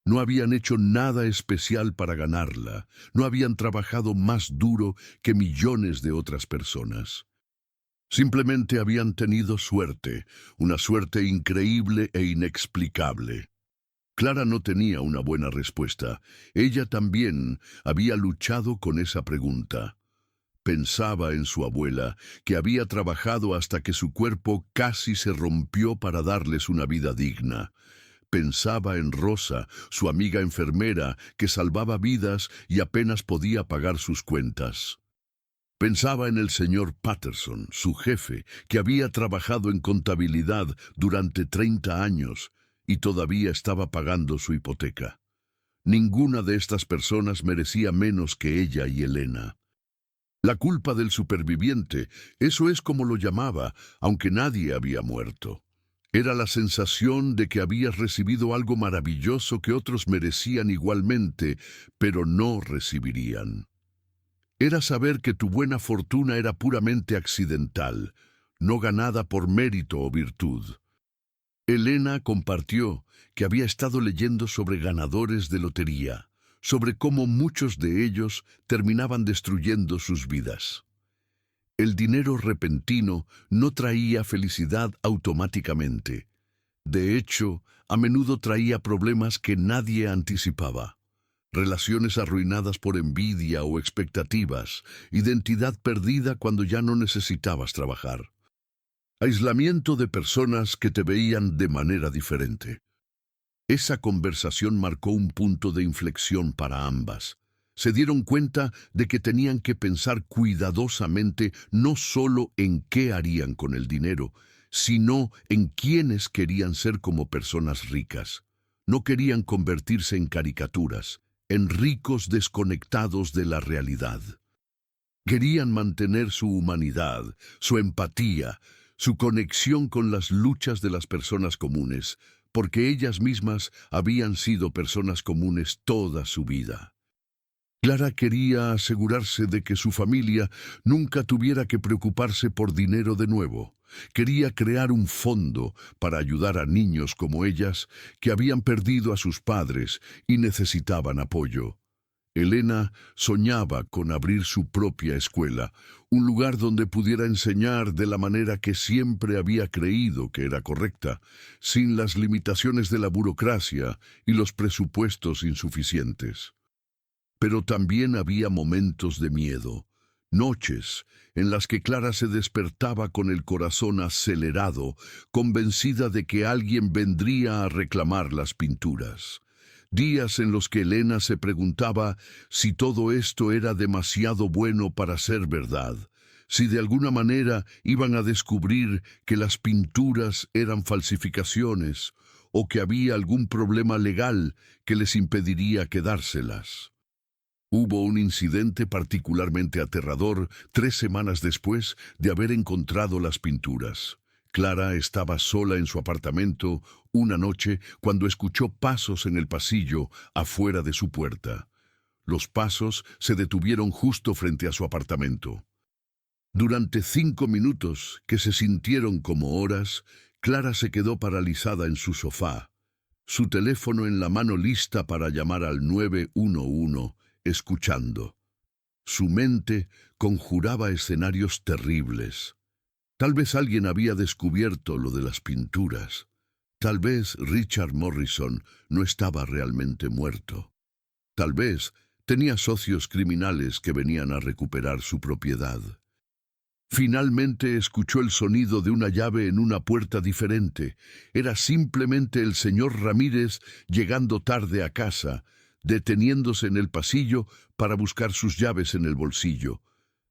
No habían hecho nada especial para ganarla, no habían trabajado más duro que millones de otras personas. Simplemente habían tenido suerte, una suerte increíble e inexplicable. Clara no tenía una buena respuesta. Ella también había luchado con esa pregunta. Pensaba en su abuela, que había trabajado hasta que su cuerpo casi se rompió para darles una vida digna. Pensaba en Rosa, su amiga enfermera, que salvaba vidas y apenas podía pagar sus cuentas. Pensaba en el señor Patterson, su jefe, que había trabajado en contabilidad durante 30 años y todavía estaba pagando su hipoteca. Ninguna de estas personas merecía menos que ella y Elena. La culpa del superviviente, eso es como lo llamaba, aunque nadie había muerto. Era la sensación de que habías recibido algo maravilloso que otros merecían igualmente, pero no recibirían. Era saber que tu buena fortuna era puramente accidental, no ganada por mérito o virtud. Elena compartió que había estado leyendo sobre ganadores de lotería, sobre cómo muchos de ellos terminaban destruyendo sus vidas. El dinero repentino no traía felicidad automáticamente. De hecho, a menudo traía problemas que nadie anticipaba. Relaciones arruinadas por envidia o expectativas, identidad perdida cuando ya no necesitabas trabajar. Aislamiento de personas que te veían de manera diferente. Esa conversación marcó un punto de inflexión para ambas. Se dieron cuenta de que tenían que pensar cuidadosamente no solo en qué harían con el dinero, sino en quiénes querían ser como personas ricas. No querían convertirse en caricaturas, en ricos desconectados de la realidad. Querían mantener su humanidad, su empatía, su conexión con las luchas de las personas comunes, porque ellas mismas habían sido personas comunes toda su vida. Clara quería asegurarse de que su familia nunca tuviera que preocuparse por dinero de nuevo. Quería crear un fondo para ayudar a niños como ellas que habían perdido a sus padres y necesitaban apoyo. Elena soñaba con abrir su propia escuela, un lugar donde pudiera enseñar de la manera que siempre había creído que era correcta, sin las limitaciones de la burocracia y los presupuestos insuficientes. Pero también había momentos de miedo, noches en las que Clara se despertaba con el corazón acelerado, convencida de que alguien vendría a reclamar las pinturas. Días en los que Elena se preguntaba si todo esto era demasiado bueno para ser verdad, si de alguna manera iban a descubrir que las pinturas eran falsificaciones o que había algún problema legal que les impediría quedárselas. Hubo un incidente particularmente aterrador 3 semanas después de haber encontrado las pinturas. Clara estaba sola en su apartamento una noche cuando escuchó pasos en el pasillo afuera de su puerta. Los pasos se detuvieron justo frente a su apartamento. Durante 5 minutos, que se sintieron como horas, Clara se quedó paralizada en su sofá, su teléfono en la mano lista para llamar al 911, escuchando. Su mente conjuraba escenarios terribles. Tal vez alguien había descubierto lo de las pinturas. Tal vez Richard Morrison no estaba realmente muerto. Tal vez tenía socios criminales que venían a recuperar su propiedad. Finalmente escuchó el sonido de una llave en una puerta diferente. Era simplemente el señor Ramírez llegando tarde a casa, deteniéndose en el pasillo para buscar sus llaves en el bolsillo.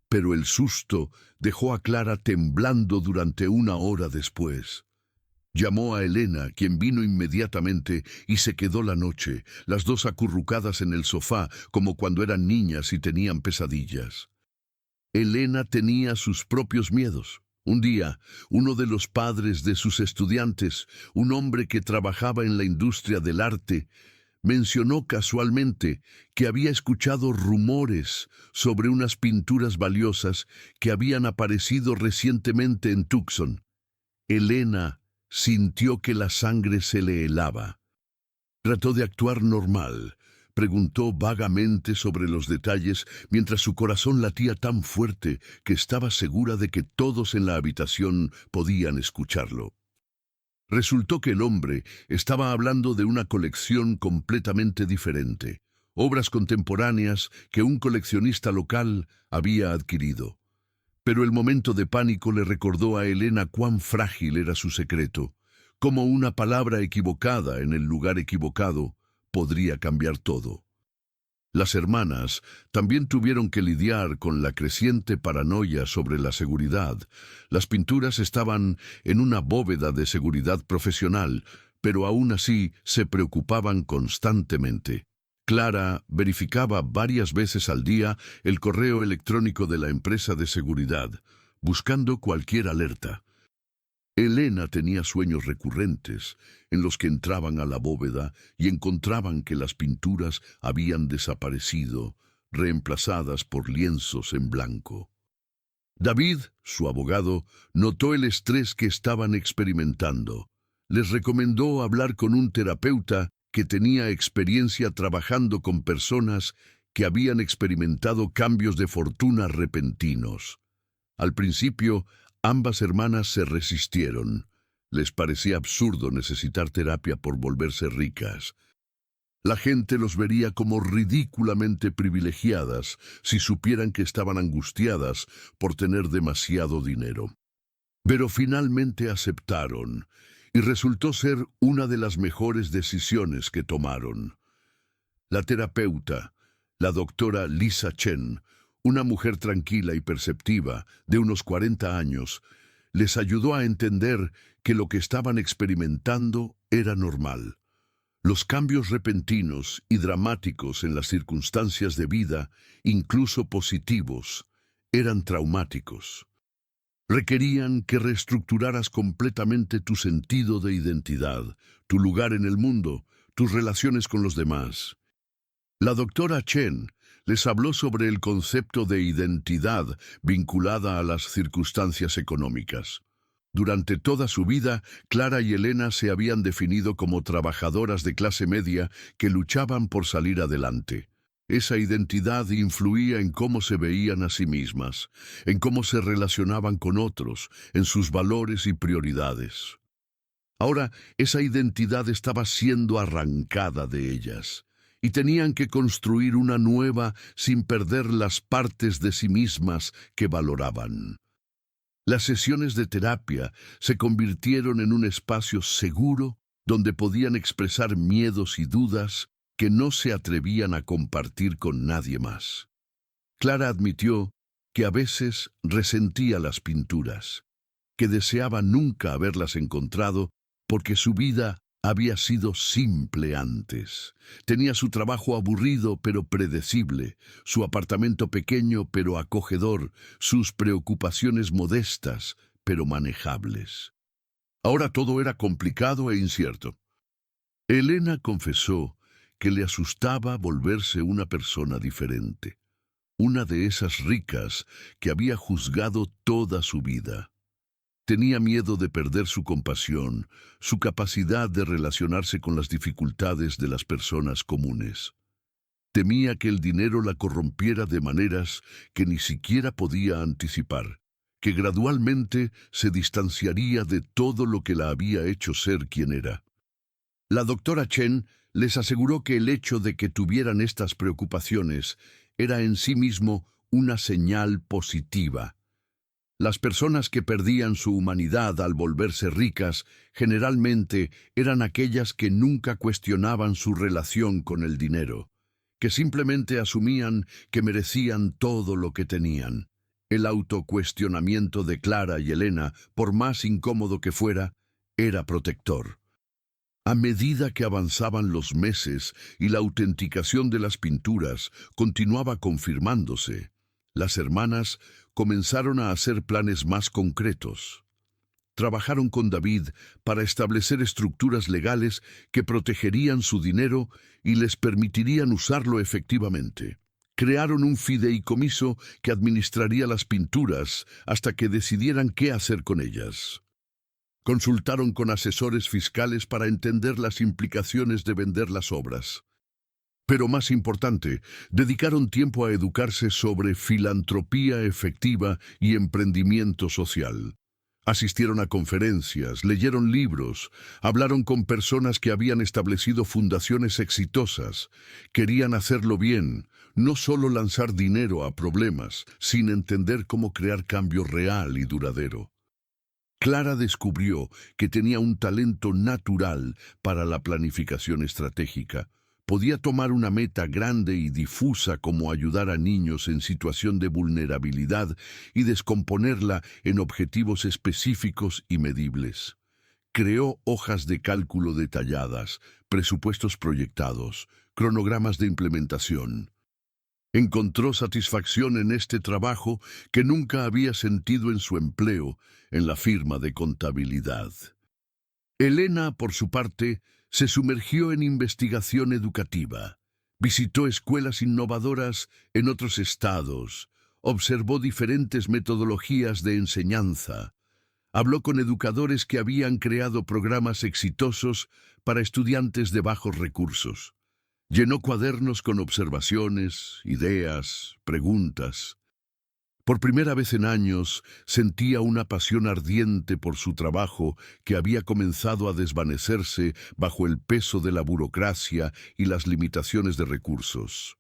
Pero el susto dejó a Clara temblando durante 1 hora después. Llamó a Elena, quien vino inmediatamente y se quedó la noche, las dos acurrucadas en el sofá como cuando eran niñas y tenían pesadillas. Elena tenía sus propios miedos. Un día, uno de los padres de sus estudiantes, un hombre que trabajaba en la industria del arte, mencionó casualmente que había escuchado rumores sobre unas pinturas valiosas que habían aparecido recientemente en Tucson. Elena sintió que la sangre se le helaba. Trató de actuar normal. Preguntó vagamente sobre los detalles mientras su corazón latía tan fuerte que estaba segura de que todos en la habitación podían escucharlo. Resultó que el hombre estaba hablando de una colección completamente diferente, obras contemporáneas que un coleccionista local había adquirido. Pero el momento de pánico le recordó a Elena cuán frágil era su secreto, cómo una palabra equivocada en el lugar equivocado podría cambiar todo. Las hermanas también tuvieron que lidiar con la creciente paranoia sobre la seguridad. Las pinturas estaban en una bóveda de seguridad profesional, pero aún así se preocupaban constantemente. Clara verificaba varias veces al día el correo electrónico de la empresa de seguridad, buscando cualquier alerta. Elena tenía sueños recurrentes en los que entraban a la bóveda y encontraban que las pinturas habían desaparecido, reemplazadas por lienzos en blanco. David, su abogado, notó el estrés que estaban experimentando. Les recomendó hablar con un terapeuta que tenía experiencia trabajando con personas que habían experimentado cambios de fortuna repentinos. Al principio, ambas hermanas se resistieron. Les parecía absurdo necesitar terapia por volverse ricas. La gente los vería como ridículamente privilegiadas si supieran que estaban angustiadas por tener demasiado dinero. Pero finalmente aceptaron, y resultó ser una de las mejores decisiones que tomaron. La terapeuta, la doctora Lisa Chen, una mujer tranquila y perceptiva, de unos 40 años, les ayudó a entender que lo que estaban experimentando era normal. Los cambios repentinos y dramáticos en las circunstancias de vida, incluso positivos, eran traumáticos. Requerían que reestructuraras completamente tu sentido de identidad, tu lugar en el mundo, tus relaciones con los demás. La doctora Chen les habló sobre el concepto de identidad vinculada a las circunstancias económicas. Durante toda su vida, Clara y Elena se habían definido como trabajadoras de clase media que luchaban por salir adelante. Esa identidad influía en cómo se veían a sí mismas, en cómo se relacionaban con otros, en sus valores y prioridades. Ahora, esa identidad estaba siendo arrancada de ellas, y tenían que construir una nueva sin perder las partes de sí mismas que valoraban. Las sesiones de terapia se convirtieron en un espacio seguro donde podían expresar miedos y dudas que no se atrevían a compartir con nadie más. Clara admitió que a veces resentía las pinturas, que deseaba nunca haberlas encontrado porque su vida había sido simple antes. Tenía su trabajo aburrido pero predecible, su apartamento pequeño pero acogedor, sus preocupaciones modestas pero manejables. Ahora todo era complicado e incierto. Elena confesó que le asustaba volverse una persona diferente, una de esas ricas que había juzgado toda su vida. Tenía miedo de perder su compasión, su capacidad de relacionarse con las dificultades de las personas comunes. Temía que el dinero la corrompiera de maneras que ni siquiera podía anticipar, que gradualmente se distanciaría de todo lo que la había hecho ser quien era. La doctora Chen les aseguró que el hecho de que tuvieran estas preocupaciones era en sí mismo una señal positiva. Las personas que perdían su humanidad al volverse ricas generalmente eran aquellas que nunca cuestionaban su relación con el dinero, que simplemente asumían que merecían todo lo que tenían. El autocuestionamiento de Clara y Elena, por más incómodo que fuera, era protector. A medida que avanzaban los meses y la autenticación de las pinturas continuaba confirmándose, las hermanas comenzaron a hacer planes más concretos. Trabajaron con David para establecer estructuras legales que protegerían su dinero y les permitirían usarlo efectivamente. Crearon un fideicomiso que administraría las pinturas hasta que decidieran qué hacer con ellas. Consultaron con asesores fiscales para entender las implicaciones de vender las obras. Pero más importante, dedicaron tiempo a educarse sobre filantropía efectiva y emprendimiento social. Asistieron a conferencias, leyeron libros, hablaron con personas que habían establecido fundaciones exitosas. Querían hacerlo bien, no solo lanzar dinero a problemas, sin entender cómo crear cambio real y duradero. Clara descubrió que tenía un talento natural para la planificación estratégica. Podía tomar una meta grande y difusa como ayudar a niños en situación de vulnerabilidad y descomponerla en objetivos específicos y medibles. Creó hojas de cálculo detalladas, presupuestos proyectados, cronogramas de implementación. Encontró satisfacción en este trabajo que nunca había sentido en su empleo en la firma de contabilidad. Elena, por su parte, se sumergió en investigación educativa. Visitó escuelas innovadoras en otros estados, observó diferentes metodologías de enseñanza, habló con educadores que habían creado programas exitosos para estudiantes de bajos recursos. Llenó cuadernos con observaciones, ideas, preguntas. Por primera vez en años, sentía una pasión ardiente por su trabajo que había comenzado a desvanecerse bajo el peso de la burocracia y las limitaciones de recursos.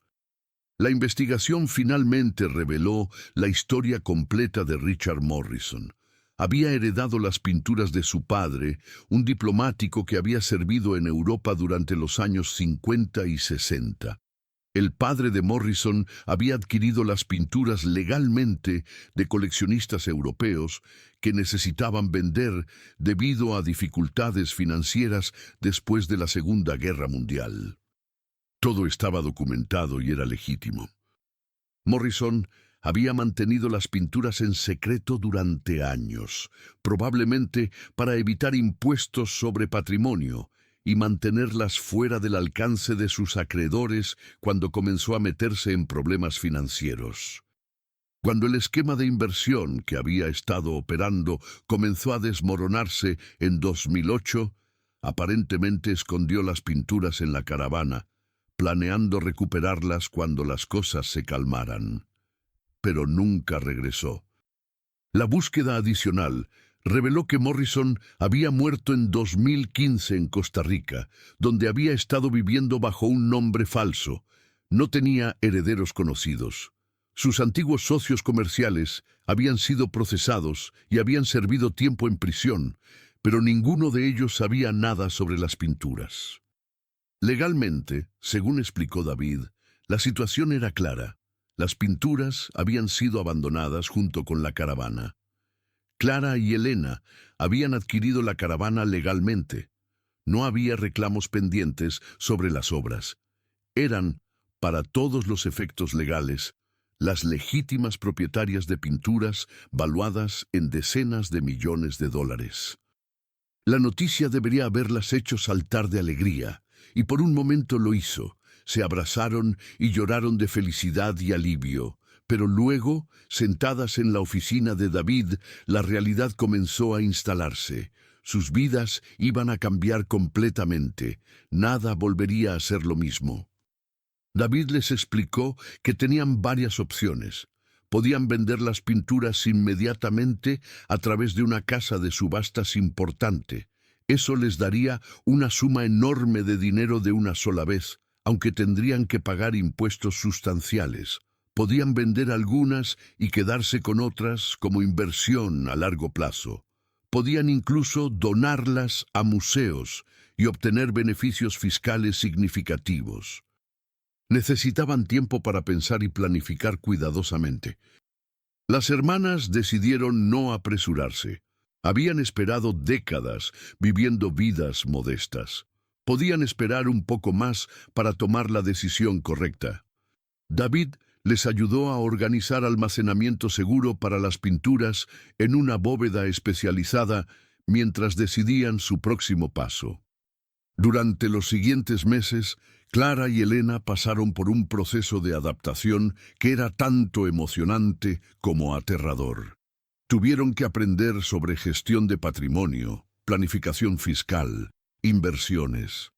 La investigación finalmente reveló la historia completa de Richard Morrison. Había heredado las pinturas de su padre, un diplomático que había servido en Europa durante los años 50 y 60. El padre de Morrison había adquirido las pinturas legalmente de coleccionistas europeos que necesitaban vender debido a dificultades financieras después de la Segunda Guerra Mundial. Todo estaba documentado y era legítimo. Morrison había mantenido las pinturas en secreto durante años, probablemente para evitar impuestos sobre patrimonio y mantenerlas fuera del alcance de sus acreedores cuando comenzó a meterse en problemas financieros. Cuando el esquema de inversión que había estado operando comenzó a desmoronarse en 2008, aparentemente escondió las pinturas en la caravana, planeando recuperarlas cuando las cosas se calmaran. Pero nunca regresó. La búsqueda adicional reveló que Morrison había muerto en 2015 en Costa Rica, donde había estado viviendo bajo un nombre falso. No tenía herederos conocidos. Sus antiguos socios comerciales habían sido procesados y habían servido tiempo en prisión, pero ninguno de ellos sabía nada sobre las pinturas. Legalmente, según explicó David, la situación era clara. Las pinturas habían sido abandonadas junto con la caravana. Clara y Elena habían adquirido la caravana legalmente. No había reclamos pendientes sobre las obras. Eran, para todos los efectos legales, las legítimas propietarias de pinturas valuadas en decenas de millones de dólares. La noticia debería haberlas hecho saltar de alegría, y por un momento lo hizo. Se abrazaron y lloraron de felicidad y alivio, pero luego, sentadas en la oficina de David, la realidad comenzó a instalarse. Sus vidas iban a cambiar completamente. Nada volvería a ser lo mismo. David les explicó que tenían varias opciones. Podían vender las pinturas inmediatamente a través de una casa de subastas importante. Eso les daría una suma enorme de dinero de una sola vez, aunque tendrían que pagar impuestos sustanciales. Podían vender algunas y quedarse con otras como inversión a largo plazo. Podían incluso donarlas a museos y obtener beneficios fiscales significativos. Necesitaban tiempo para pensar y planificar cuidadosamente. Las hermanas decidieron no apresurarse. Habían esperado décadas viviendo vidas modestas. Podían esperar un poco más para tomar la decisión correcta. David les ayudó a organizar almacenamiento seguro para las pinturas en una bóveda especializada mientras decidían su próximo paso. Durante los siguientes meses, Clara y Elena pasaron por un proceso de adaptación que era tanto emocionante como aterrador. Tuvieron que aprender sobre gestión de patrimonio, planificación fiscal, inversiones.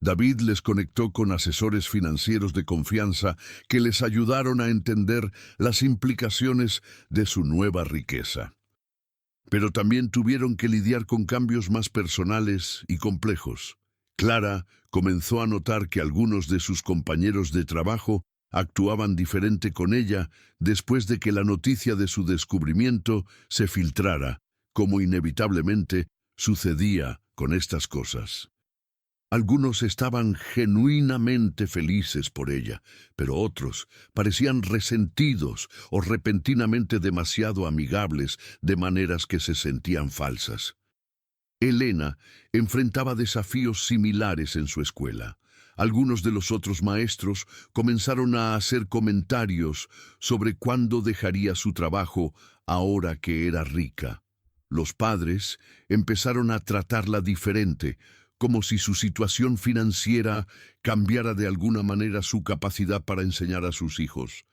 David les conectó con asesores financieros de confianza que les ayudaron a entender las implicaciones de su nueva riqueza. pero también tuvieron que lidiar con cambios más personales y complejos. Clara comenzó a notar que algunos de sus compañeros de trabajo actuaban diferente con ella después de que la noticia de su descubrimiento se filtrara, como inevitablemente sucedía con estas cosas. Algunos estaban genuinamente felices por ella, pero otros parecían resentidos o repentinamente demasiado amigables, de maneras que se sentían falsas. Elena enfrentaba desafíos similares en su escuela. Algunos de los otros maestros comenzaron a hacer comentarios sobre cuándo dejaría su trabajo ahora que era rica. Los padres empezaron a tratarla diferente, como si su situación financiera cambiara de alguna manera su capacidad para enseñar a sus hijos.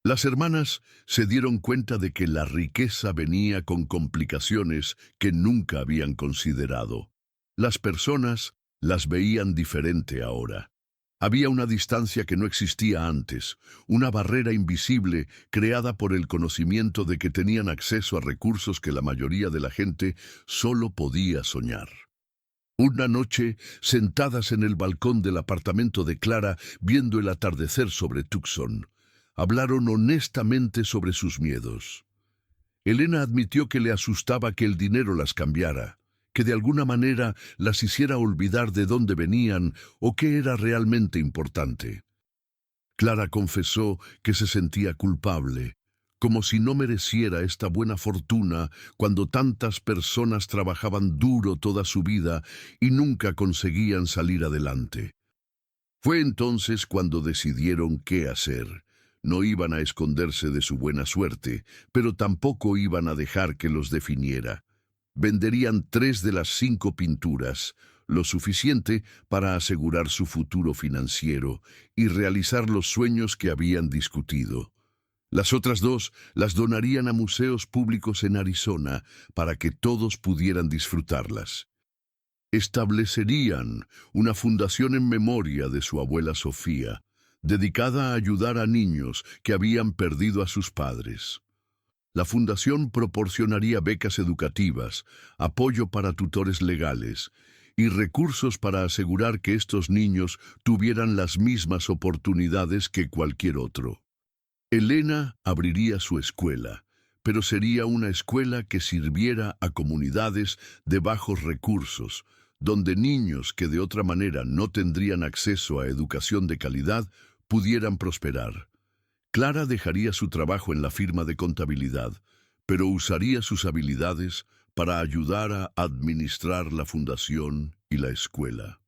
Las hermanas se dieron cuenta de que la riqueza venía con complicaciones que nunca habían considerado. Las personas las veían diferente ahora. Había una distancia que no existía antes, una barrera invisible creada por el conocimiento de que tenían acceso a recursos que la mayoría de la gente solo podía soñar. Una noche, sentadas en el balcón del apartamento de Clara, viendo el atardecer sobre Tucson, hablaron honestamente sobre sus miedos. Elena admitió que le asustaba que el dinero las cambiara, que de alguna manera las hiciera olvidar de dónde venían o qué era realmente importante. Clara confesó que se sentía culpable, como si no mereciera esta buena fortuna cuando tantas personas trabajaban duro toda su vida y nunca conseguían salir adelante. Fue entonces cuando decidieron qué hacer. No iban a esconderse de su buena suerte, pero tampoco iban a dejar que los definiera. Venderían 3 de las 5 pinturas, lo suficiente para asegurar su futuro financiero y realizar los sueños que habían discutido. Las otras 2 las donarían a museos públicos en Arizona para que todos pudieran disfrutarlas. Establecerían una fundación en memoria de su abuela Sofía, dedicada a ayudar a niños que habían perdido a sus padres. La fundación proporcionaría becas educativas, apoyo para tutores legales y recursos para asegurar que estos niños tuvieran las mismas oportunidades que cualquier otro. Elena abriría su escuela, pero sería una escuela que sirviera a comunidades de bajos recursos, donde niños que de otra manera no tendrían acceso a educación de calidad pudieran prosperar. Clara dejaría su trabajo en la firma de contabilidad, pero usaría sus habilidades para ayudar a administrar la fundación y la escuela.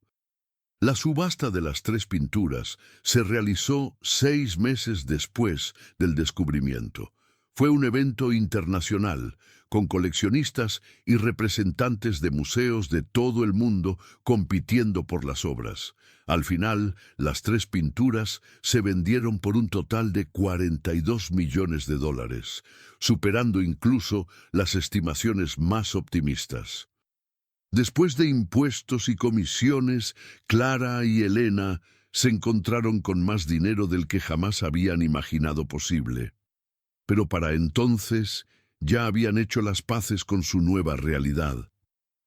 La subasta de las 3 pinturas se realizó 6 meses después del descubrimiento. Fue un evento internacional, con coleccionistas y representantes de museos de todo el mundo compitiendo por las obras. Al final, las 3 pinturas se vendieron por un total de $42 millones, superando incluso las estimaciones más optimistas. Después de impuestos y comisiones, Clara y Elena se encontraron con más dinero del que jamás habían imaginado posible. Pero para entonces ya habían hecho las paces con su nueva realidad.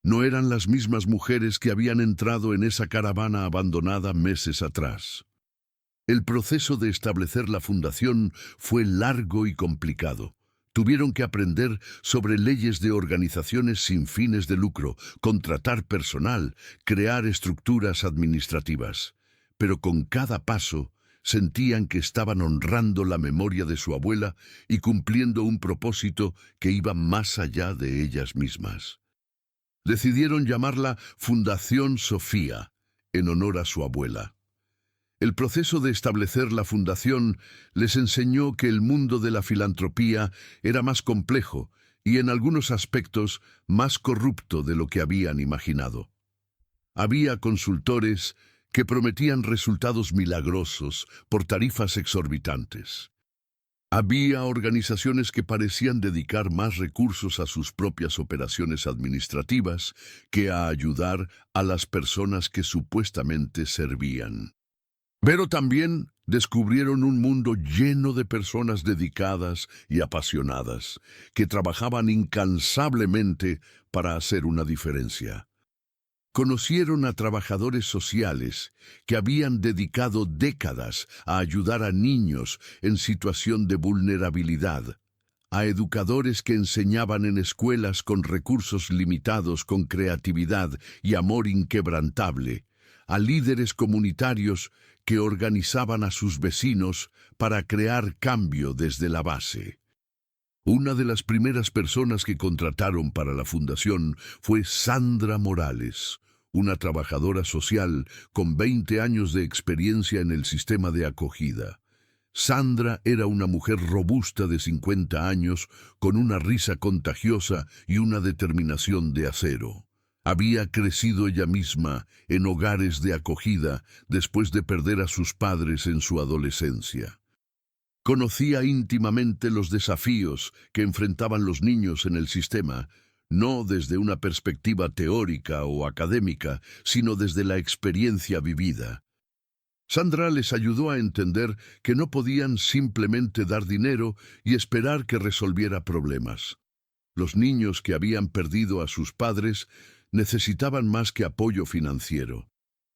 No eran las mismas mujeres que habían entrado en esa caravana abandonada meses atrás. El proceso de establecer la fundación fue largo y complicado. Tuvieron que aprender sobre leyes de organizaciones sin fines de lucro, contratar personal, crear estructuras administrativas. Pero con cada paso sentían que estaban honrando la memoria de su abuela y cumpliendo un propósito que iba más allá de ellas mismas. Decidieron llamarla Fundación Sofía, en honor a su abuela. El proceso de establecer la fundación les enseñó que el mundo de la filantropía era más complejo y en algunos aspectos más corrupto de lo que habían imaginado. Había consultores que prometían resultados milagrosos por tarifas exorbitantes. Había organizaciones que parecían dedicar más recursos a sus propias operaciones administrativas que a ayudar a las personas que supuestamente servían. Pero también Descubrieron un mundo lleno de personas dedicadas y apasionadas, que trabajaban incansablemente para hacer una diferencia. Conocieron a trabajadores sociales que habían dedicado décadas a ayudar a niños en situación de vulnerabilidad, a educadores que enseñaban en escuelas con recursos limitados, con creatividad y amor inquebrantable, a líderes comunitarios que organizaban a sus vecinos para crear cambio desde la base. Una de las primeras personas que contrataron para la fundación fue Sandra Morales, una trabajadora social con 20 años de experiencia en el sistema de acogida. Sandra era una mujer robusta de 50 años, con una risa contagiosa y una determinación de acero. Había crecido ella misma en hogares de acogida después de perder a sus padres en su adolescencia. Conocía íntimamente los desafíos que enfrentaban los niños en el sistema, no desde una perspectiva teórica o académica, sino desde la experiencia vivida. Sandra les ayudó a entender que no podían simplemente dar dinero y esperar que resolviera problemas. Los niños que habían perdido a sus padres necesitaban más que apoyo financiero.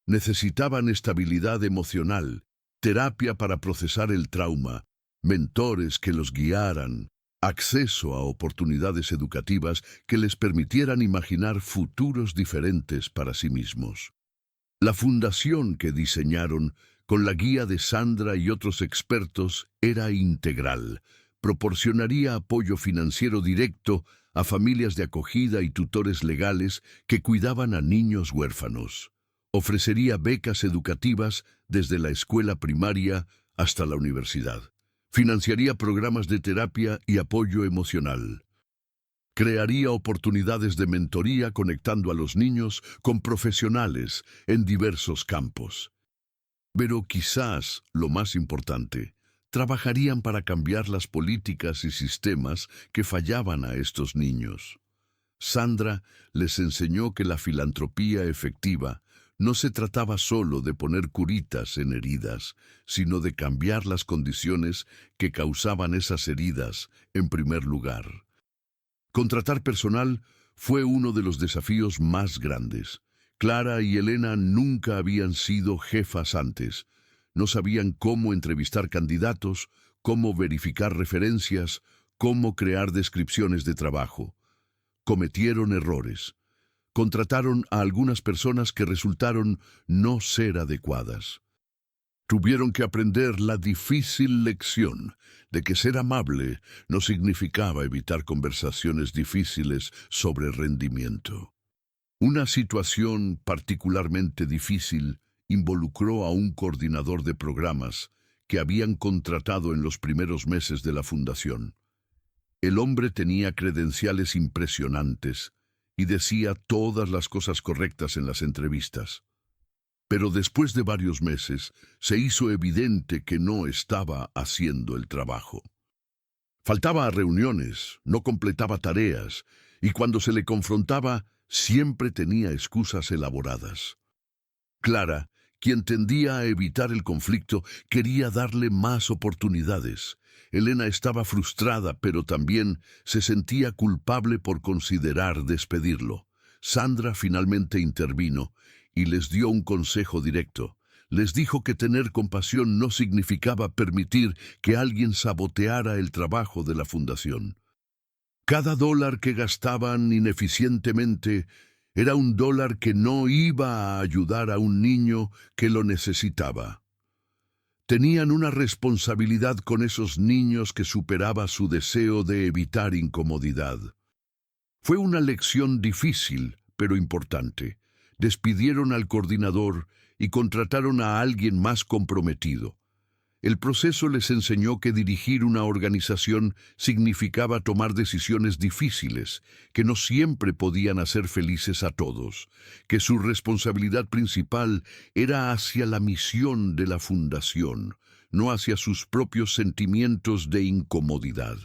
Necesitaban estabilidad emocional, terapia para procesar el trauma, mentores que los guiaran, acceso a oportunidades educativas que les permitieran imaginar futuros diferentes para sí mismos. La fundación que diseñaron, con la guía de Sandra y otros expertos, era integral. Proporcionaría apoyo financiero directo a familias de acogida y tutores legales que cuidaban a niños huérfanos. Ofrecería becas educativas desde la escuela primaria hasta la universidad. Financiaría programas de terapia y apoyo emocional. Crearía oportunidades de mentoría conectando a los niños con profesionales en diversos campos. Pero quizás lo más importante, trabajarían para cambiar las políticas y sistemas que fallaban a estos niños. Sandra les enseñó que la filantropía efectiva no se trataba solo de poner curitas en heridas, sino de cambiar las condiciones que causaban esas heridas en primer lugar. Contratar personal fue uno de los desafíos más grandes. Clara y Elena nunca habían sido jefas antes. No sabían cómo entrevistar candidatos, cómo verificar referencias, cómo crear descripciones de trabajo. Cometieron errores. Contrataron a algunas personas que resultaron no ser adecuadas. Tuvieron que aprender la difícil lección de que ser amable no significaba evitar conversaciones difíciles sobre rendimiento. Una situación particularmente difícil involucró a un coordinador de programas que habían contratado en los primeros meses de la fundación. El hombre tenía credenciales impresionantes y decía todas las cosas correctas en las entrevistas. Pero después de varios meses, se hizo evidente que no estaba haciendo el trabajo. Faltaba a reuniones, no completaba tareas, y cuando se le confrontaba, siempre tenía excusas elaboradas. Clara, quien tendía a evitar el conflicto, quería darle más oportunidades. Elena estaba frustrada, pero también se sentía culpable por considerar despedirlo. Sandra finalmente intervino y les dio un consejo directo. Les dijo que tener compasión no significaba permitir que alguien saboteara el trabajo de la fundación. Cada dólar que gastaban ineficientemente era un dólar que no iba a ayudar a un niño que lo necesitaba. Tenían una responsabilidad con esos niños que superaba su deseo de evitar incomodidad. Fue una lección difícil, pero importante. Despidieron al coordinador y contrataron a alguien más comprometido. El proceso les enseñó que dirigir una organización significaba tomar decisiones difíciles, que no siempre podían hacer felices a todos, que su responsabilidad principal era hacia la misión de la fundación, no hacia sus propios sentimientos de incomodidad.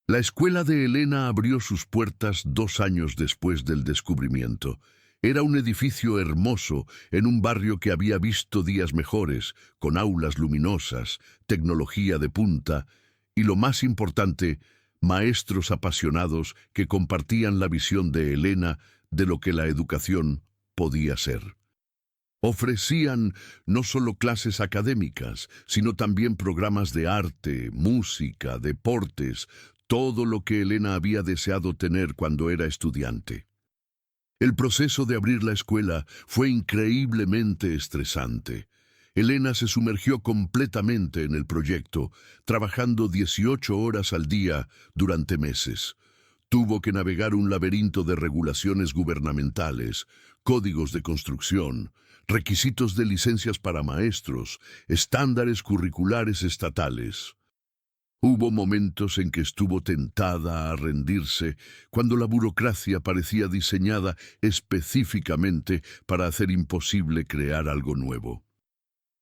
La escuela de Elena abrió sus puertas 2 años después del descubrimiento. Era un edificio hermoso en un barrio que había visto días mejores, con aulas luminosas, tecnología de punta y, lo más importante, maestros apasionados que compartían la visión de Elena de lo que la educación podía ser. Ofrecían no solo clases académicas, sino también programas de arte, música, deportes, todo lo que Elena había deseado tener cuando era estudiante. El proceso de abrir la escuela fue increíblemente estresante. Elena se sumergió completamente en el proyecto, trabajando 18 horas al día durante meses. Tuvo que navegar un laberinto de regulaciones gubernamentales, códigos de construcción, requisitos de licencias para maestros, estándares curriculares estatales. Hubo momentos en que estuvo tentada a rendirse cuando la burocracia parecía diseñada específicamente para hacer imposible crear algo nuevo.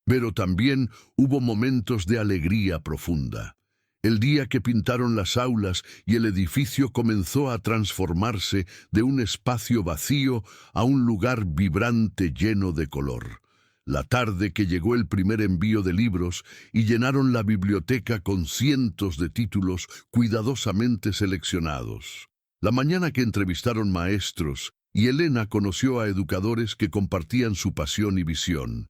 Pero también hubo momentos de alegría profunda. El día que pintaron las aulas y el edificio comenzó a transformarse de un espacio vacío a un lugar vibrante lleno de color. La tarde que llegó el primer envío de libros y llenaron la biblioteca con cientos de títulos cuidadosamente seleccionados. La mañana que entrevistaron maestros y Elena conoció a educadores que compartían su pasión y visión.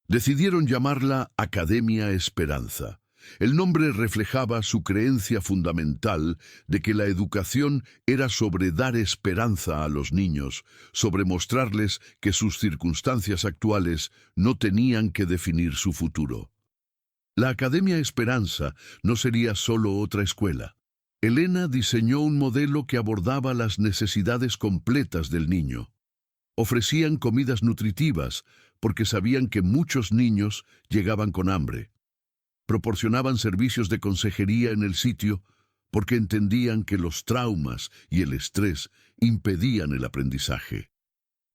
Decidieron llamarla Academia Esperanza. El nombre reflejaba su creencia fundamental de que la educación era sobre dar esperanza a los niños, sobre mostrarles que sus circunstancias actuales no tenían que definir su futuro. La Academia Esperanza no sería solo otra escuela. Elena diseñó un modelo que abordaba las necesidades completas del niño. Ofrecían comidas nutritivas porque sabían que muchos niños llegaban con hambre. Proporcionaban servicios de consejería en el sitio porque entendían que los traumas y el estrés impedían el aprendizaje.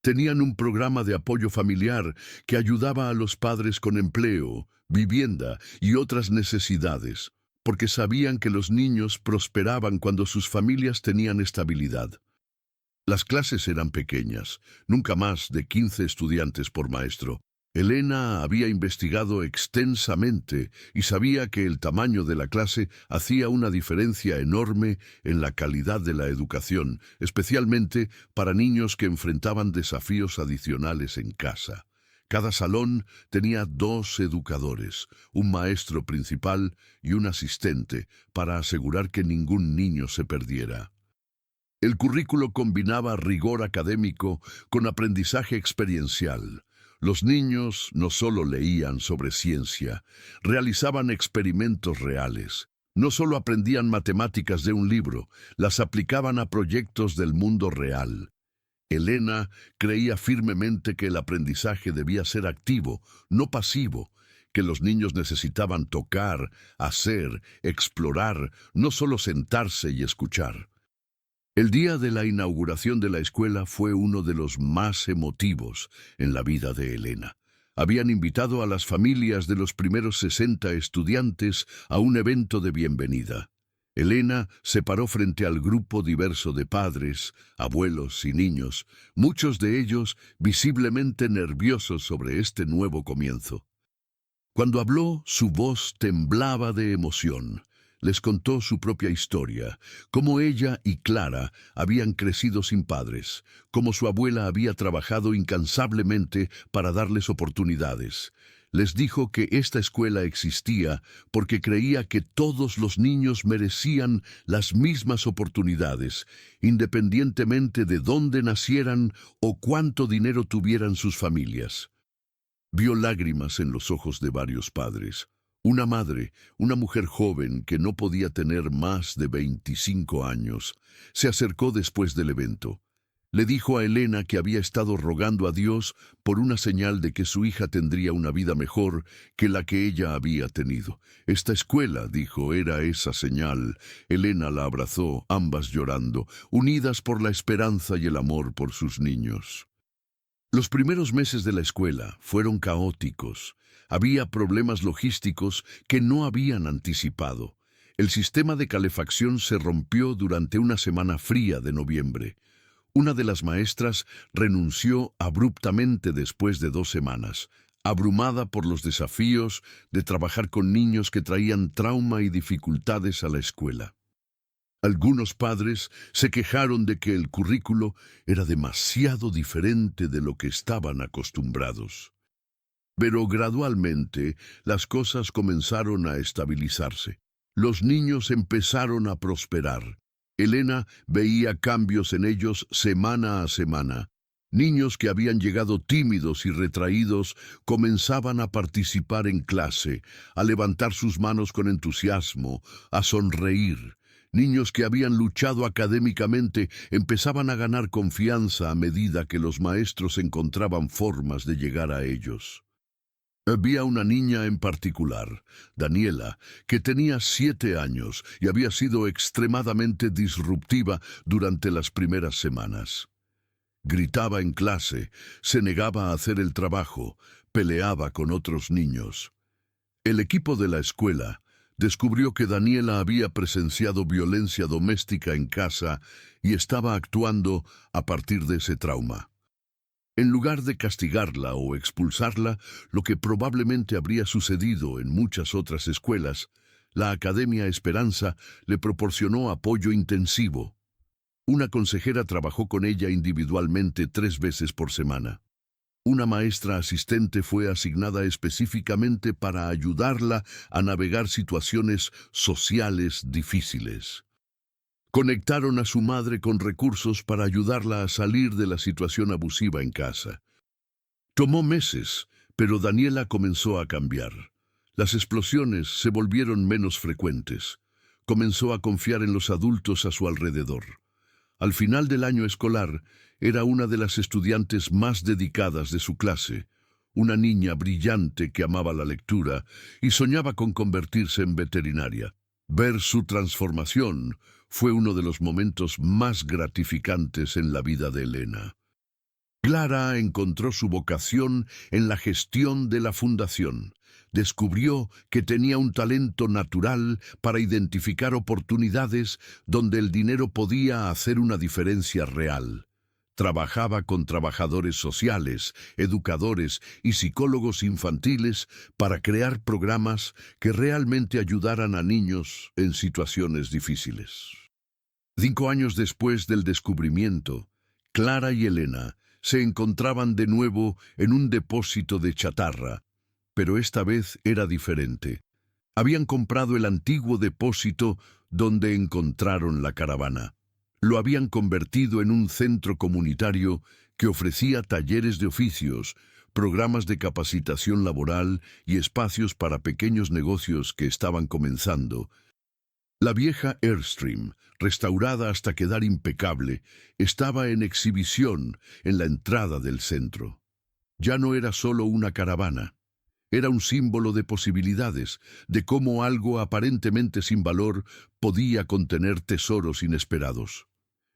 Tenían un programa de apoyo familiar que ayudaba a los padres con empleo, vivienda y otras necesidades, porque sabían que los niños prosperaban cuando sus familias tenían estabilidad. Las clases eran pequeñas, nunca más de 15 estudiantes por maestro. Elena había investigado extensamente y sabía que el tamaño de la clase hacía una diferencia enorme en la calidad de la educación, especialmente para niños que enfrentaban desafíos adicionales en casa. Cada salón tenía 2 educadores, un maestro principal y un asistente, para asegurar que ningún niño se perdiera. El currículo combinaba rigor académico con aprendizaje experiencial. Los niños no solo leían sobre ciencia, realizaban experimentos reales. No solo aprendían matemáticas de un libro, las aplicaban a proyectos del mundo real. Elena creía firmemente que el aprendizaje debía ser activo, no pasivo, que los niños necesitaban tocar, hacer, explorar, no solo sentarse y escuchar. El día de la inauguración de la escuela fue uno de los más emotivos en la vida de Elena. Habían invitado a las familias de los primeros 60 estudiantes a un evento de bienvenida. Elena se paró frente al grupo diverso de padres, abuelos y niños, muchos de ellos visiblemente nerviosos sobre este nuevo comienzo. Cuando habló, su voz temblaba de emoción. Les contó su propia historia, cómo ella y Clara habían crecido sin padres, cómo su abuela había trabajado incansablemente para darles oportunidades. Les dijo que esta escuela existía porque creía que todos los niños merecían las mismas oportunidades, independientemente de dónde nacieran o cuánto dinero tuvieran sus familias. Vio lágrimas en los ojos de varios padres. Una madre, una mujer joven que no podía tener más de 25 años, se acercó después del evento. Le dijo a Elena que había estado rogando a Dios por una señal de que su hija tendría una vida mejor que la que ella había tenido. Esta escuela, dijo, era esa señal. Elena la abrazó, ambas llorando, unidas por la esperanza y el amor por sus niños. Los primeros meses de la escuela fueron caóticos. Había problemas logísticos que no habían anticipado. El sistema de calefacción se rompió durante una semana fría de noviembre. Una de las maestras renunció abruptamente después de 2 semanas, abrumada por los desafíos de trabajar con niños que traían trauma y dificultades a la escuela. Algunos padres se quejaron de que el currículo era demasiado diferente de lo que estaban acostumbrados. Pero gradualmente las cosas comenzaron a estabilizarse. Los niños empezaron a prosperar. Elena veía cambios en ellos semana a semana. Niños que habían llegado tímidos y retraídos comenzaban a participar en clase, a levantar sus manos con entusiasmo, a sonreír. Niños que habían luchado académicamente empezaban a ganar confianza a medida que los maestros encontraban formas de llegar a ellos. Había una niña en particular, Daniela, que tenía 7 años y había sido extremadamente disruptiva durante las primeras semanas. Gritaba en clase, se negaba a hacer el trabajo, peleaba con otros niños. El equipo de la escuela descubrió que Daniela había presenciado violencia doméstica en casa y estaba actuando a partir de ese trauma. En lugar de castigarla o expulsarla, lo que probablemente habría sucedido en muchas otras escuelas, la Academia Esperanza le proporcionó apoyo intensivo. Una consejera trabajó con ella individualmente 3 veces por semana. Una maestra asistente fue asignada específicamente para ayudarla a navegar situaciones sociales difíciles. Conectaron a su madre con recursos para ayudarla a salir de la situación abusiva en casa. Tomó meses, pero Daniela comenzó a cambiar. Las explosiones se volvieron menos frecuentes. Comenzó a confiar en los adultos a su alrededor. Al final del año escolar, era una de las estudiantes más dedicadas de su clase, una niña brillante que amaba la lectura y soñaba con convertirse en veterinaria. Ver su transformación fue uno de los momentos más gratificantes en la vida de Elena. Clara encontró su vocación en la gestión de la fundación. Descubrió que tenía un talento natural para identificar oportunidades donde el dinero podía hacer una diferencia real. Trabajaba con trabajadores sociales, educadores y psicólogos infantiles para crear programas que realmente ayudaran a niños en situaciones difíciles. 5 años después del descubrimiento, Clara y Elena se encontraban de nuevo en un depósito de chatarra, pero esta vez era diferente. Habían comprado el antiguo depósito donde encontraron la caravana. Lo habían convertido en un centro comunitario que ofrecía talleres de oficios, programas de capacitación laboral y espacios para pequeños negocios que estaban comenzando. La vieja Airstream, restaurada hasta quedar impecable, estaba en exhibición en la entrada del centro. Ya no era solo una caravana. Era un símbolo de posibilidades, de cómo algo aparentemente sin valor podía contener tesoros inesperados.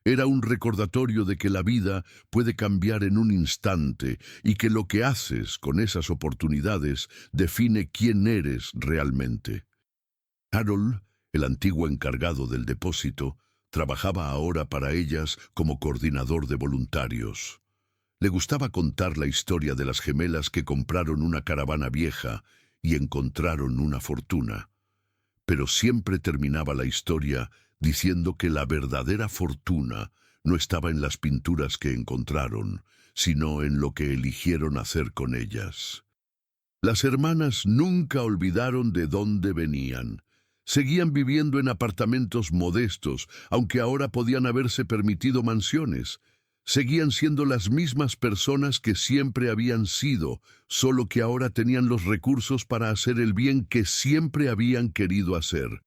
Era un recordatorio de que la vida puede cambiar en un instante y que lo que haces con esas oportunidades define quién eres realmente. Harold, el antiguo encargado del depósito, trabajaba ahora para ellas como coordinador de voluntarios. Le gustaba contar la historia de las gemelas que compraron una caravana vieja y encontraron una fortuna. Pero siempre terminaba la historia diciendo que la verdadera fortuna no estaba en las pinturas que encontraron, sino en lo que eligieron hacer con ellas. Las hermanas nunca olvidaron de dónde venían. Seguían viviendo en apartamentos modestos, aunque ahora podían haberse permitido mansiones. Seguían siendo las mismas personas que siempre habían sido, solo que ahora tenían los recursos para hacer el bien que siempre habían querido hacer.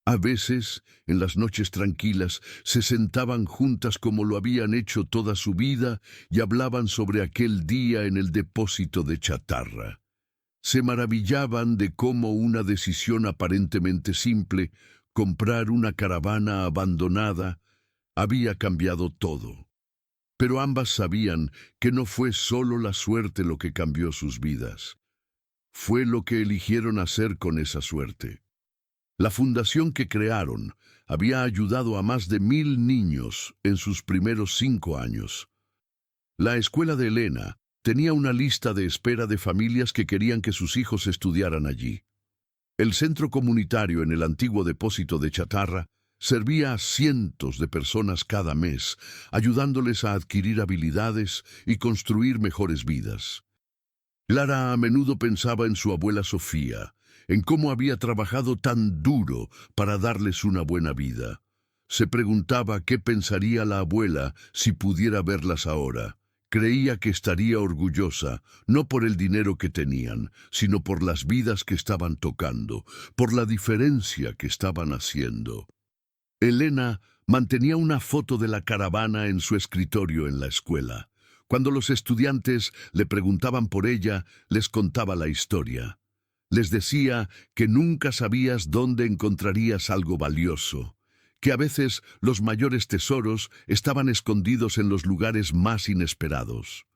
A veces, en las noches tranquilas, se sentaban juntas como lo habían hecho toda su vida y hablaban sobre aquel día en el depósito de chatarra. Se maravillaban de cómo una decisión aparentemente simple, comprar una caravana abandonada, había cambiado todo. Pero ambas sabían que no fue solo la suerte lo que cambió sus vidas. Fue lo que eligieron hacer con esa suerte. La fundación que crearon había ayudado a más de 1000 niños en sus primeros 5 años. La escuela de Elena tenía una lista de espera de familias que querían que sus hijos estudiaran allí. El centro comunitario en el antiguo depósito de chatarra servía a cientos de personas cada mes, ayudándoles a adquirir habilidades y construir mejores vidas. Clara a menudo pensaba en su abuela Sofía, en cómo había trabajado tan duro para darles una buena vida. Se preguntaba qué pensaría la abuela si pudiera verlas ahora. Creía que estaría orgullosa, no por el dinero que tenían, sino por las vidas que estaban tocando, por la diferencia que estaban haciendo. Elena mantenía una foto de la caravana en su escritorio en la escuela. Cuando los estudiantes le preguntaban por ella, les contaba la historia. Les decía que nunca sabías dónde encontrarías algo valioso, que a veces los mayores tesoros estaban escondidos en los lugares más inesperados.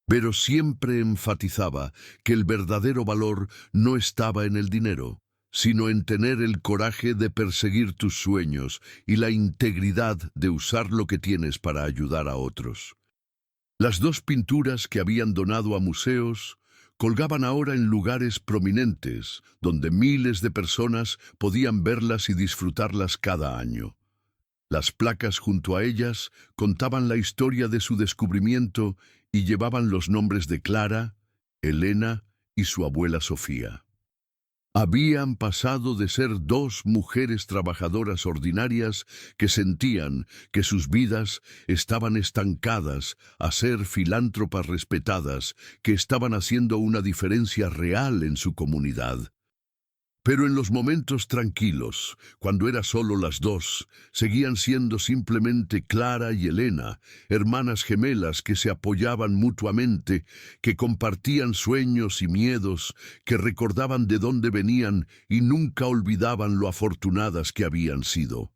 Pero siempre enfatizaba que el verdadero valor no estaba en el dinero, sino en tener el coraje de perseguir tus sueños y la integridad de usar lo que tienes para ayudar a otros. Las dos pinturas que habían donado a museos colgaban ahora en lugares prominentes, donde miles de personas podían verlas y disfrutarlas cada año. Las placas junto a ellas contaban la historia de su descubrimiento y llevaban los nombres de Clara, Elena y su abuela Sofía. Habían pasado de ser dos mujeres trabajadoras ordinarias que sentían que sus vidas estaban estancadas a ser filántropas respetadas que estaban haciendo una diferencia real en su comunidad. Pero en los momentos tranquilos, cuando era solo las dos, seguían siendo simplemente Clara y Elena, hermanas gemelas que se apoyaban mutuamente, que compartían sueños y miedos, que recordaban de dónde venían y nunca olvidaban lo afortunadas que habían sido.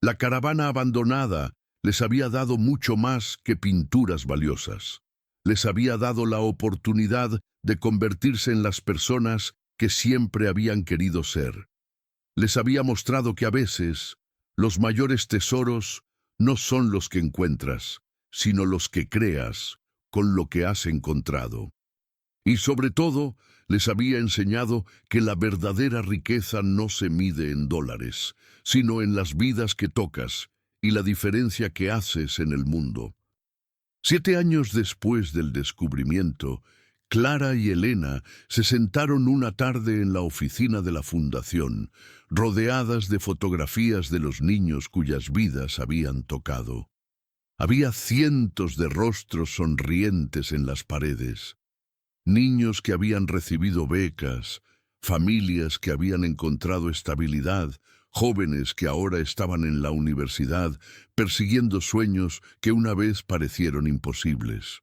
La caravana abandonada les había dado mucho más que pinturas valiosas. Les había dado la oportunidad de convertirse en las personas que siempre habían querido ser. Les había mostrado que a veces los mayores tesoros no son los que encuentras, sino los que creas con lo que has encontrado. Y sobre todo, les había enseñado que la verdadera riqueza no se mide en dólares, sino en las vidas que tocas y la diferencia que haces en el mundo. 7 años después del descubrimiento, Clara y Elena se sentaron una tarde en la oficina de la fundación, rodeadas de fotografías de los niños cuyas vidas habían tocado. Había cientos de rostros sonrientes en las paredes. Niños que habían recibido becas, familias que habían encontrado estabilidad, jóvenes que ahora estaban en la universidad persiguiendo sueños que una vez parecieron imposibles.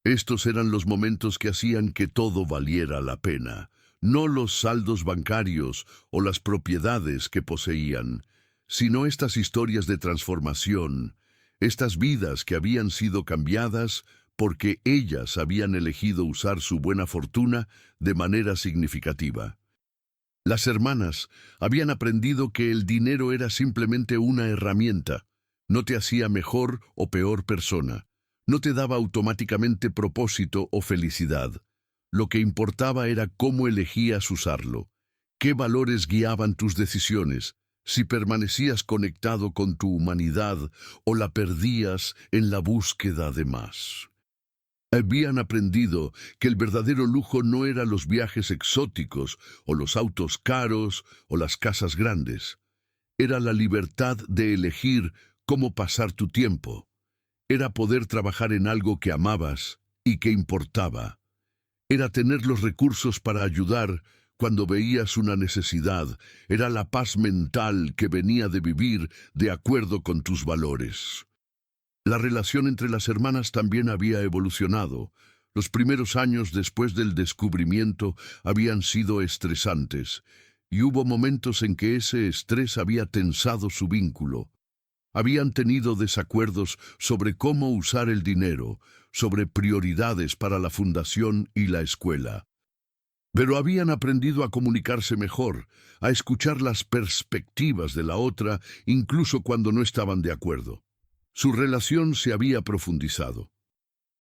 Estos eran los momentos que hacían que todo valiera la pena, no los saldos bancarios o las propiedades que poseían, sino estas historias de transformación, estas vidas que habían sido cambiadas porque ellas habían elegido usar su buena fortuna de manera significativa. Las hermanas habían aprendido que el dinero era simplemente una herramienta, no te hacía mejor o peor persona. No te daba automáticamente propósito o felicidad. Lo que importaba era cómo elegías usarlo, qué valores guiaban tus decisiones, si permanecías conectado con tu humanidad o la perdías en la búsqueda de más. Habían aprendido que el verdadero lujo no era los viajes exóticos o los autos caros o las casas grandes. Era la libertad de elegir cómo pasar tu tiempo. Era poder trabajar en algo que amabas y que importaba. Era tener los recursos para ayudar cuando veías una necesidad. Era la paz mental que venía de vivir de acuerdo con tus valores. La relación entre las hermanas también había evolucionado. Los primeros años después del descubrimiento habían sido estresantes, y hubo momentos en que ese estrés había tensado su vínculo. Habían tenido desacuerdos sobre cómo usar el dinero, sobre prioridades para la fundación y la escuela. pero habían aprendido a comunicarse mejor, a escuchar las perspectivas de la otra, incluso cuando no estaban de acuerdo. Su relación se había profundizado.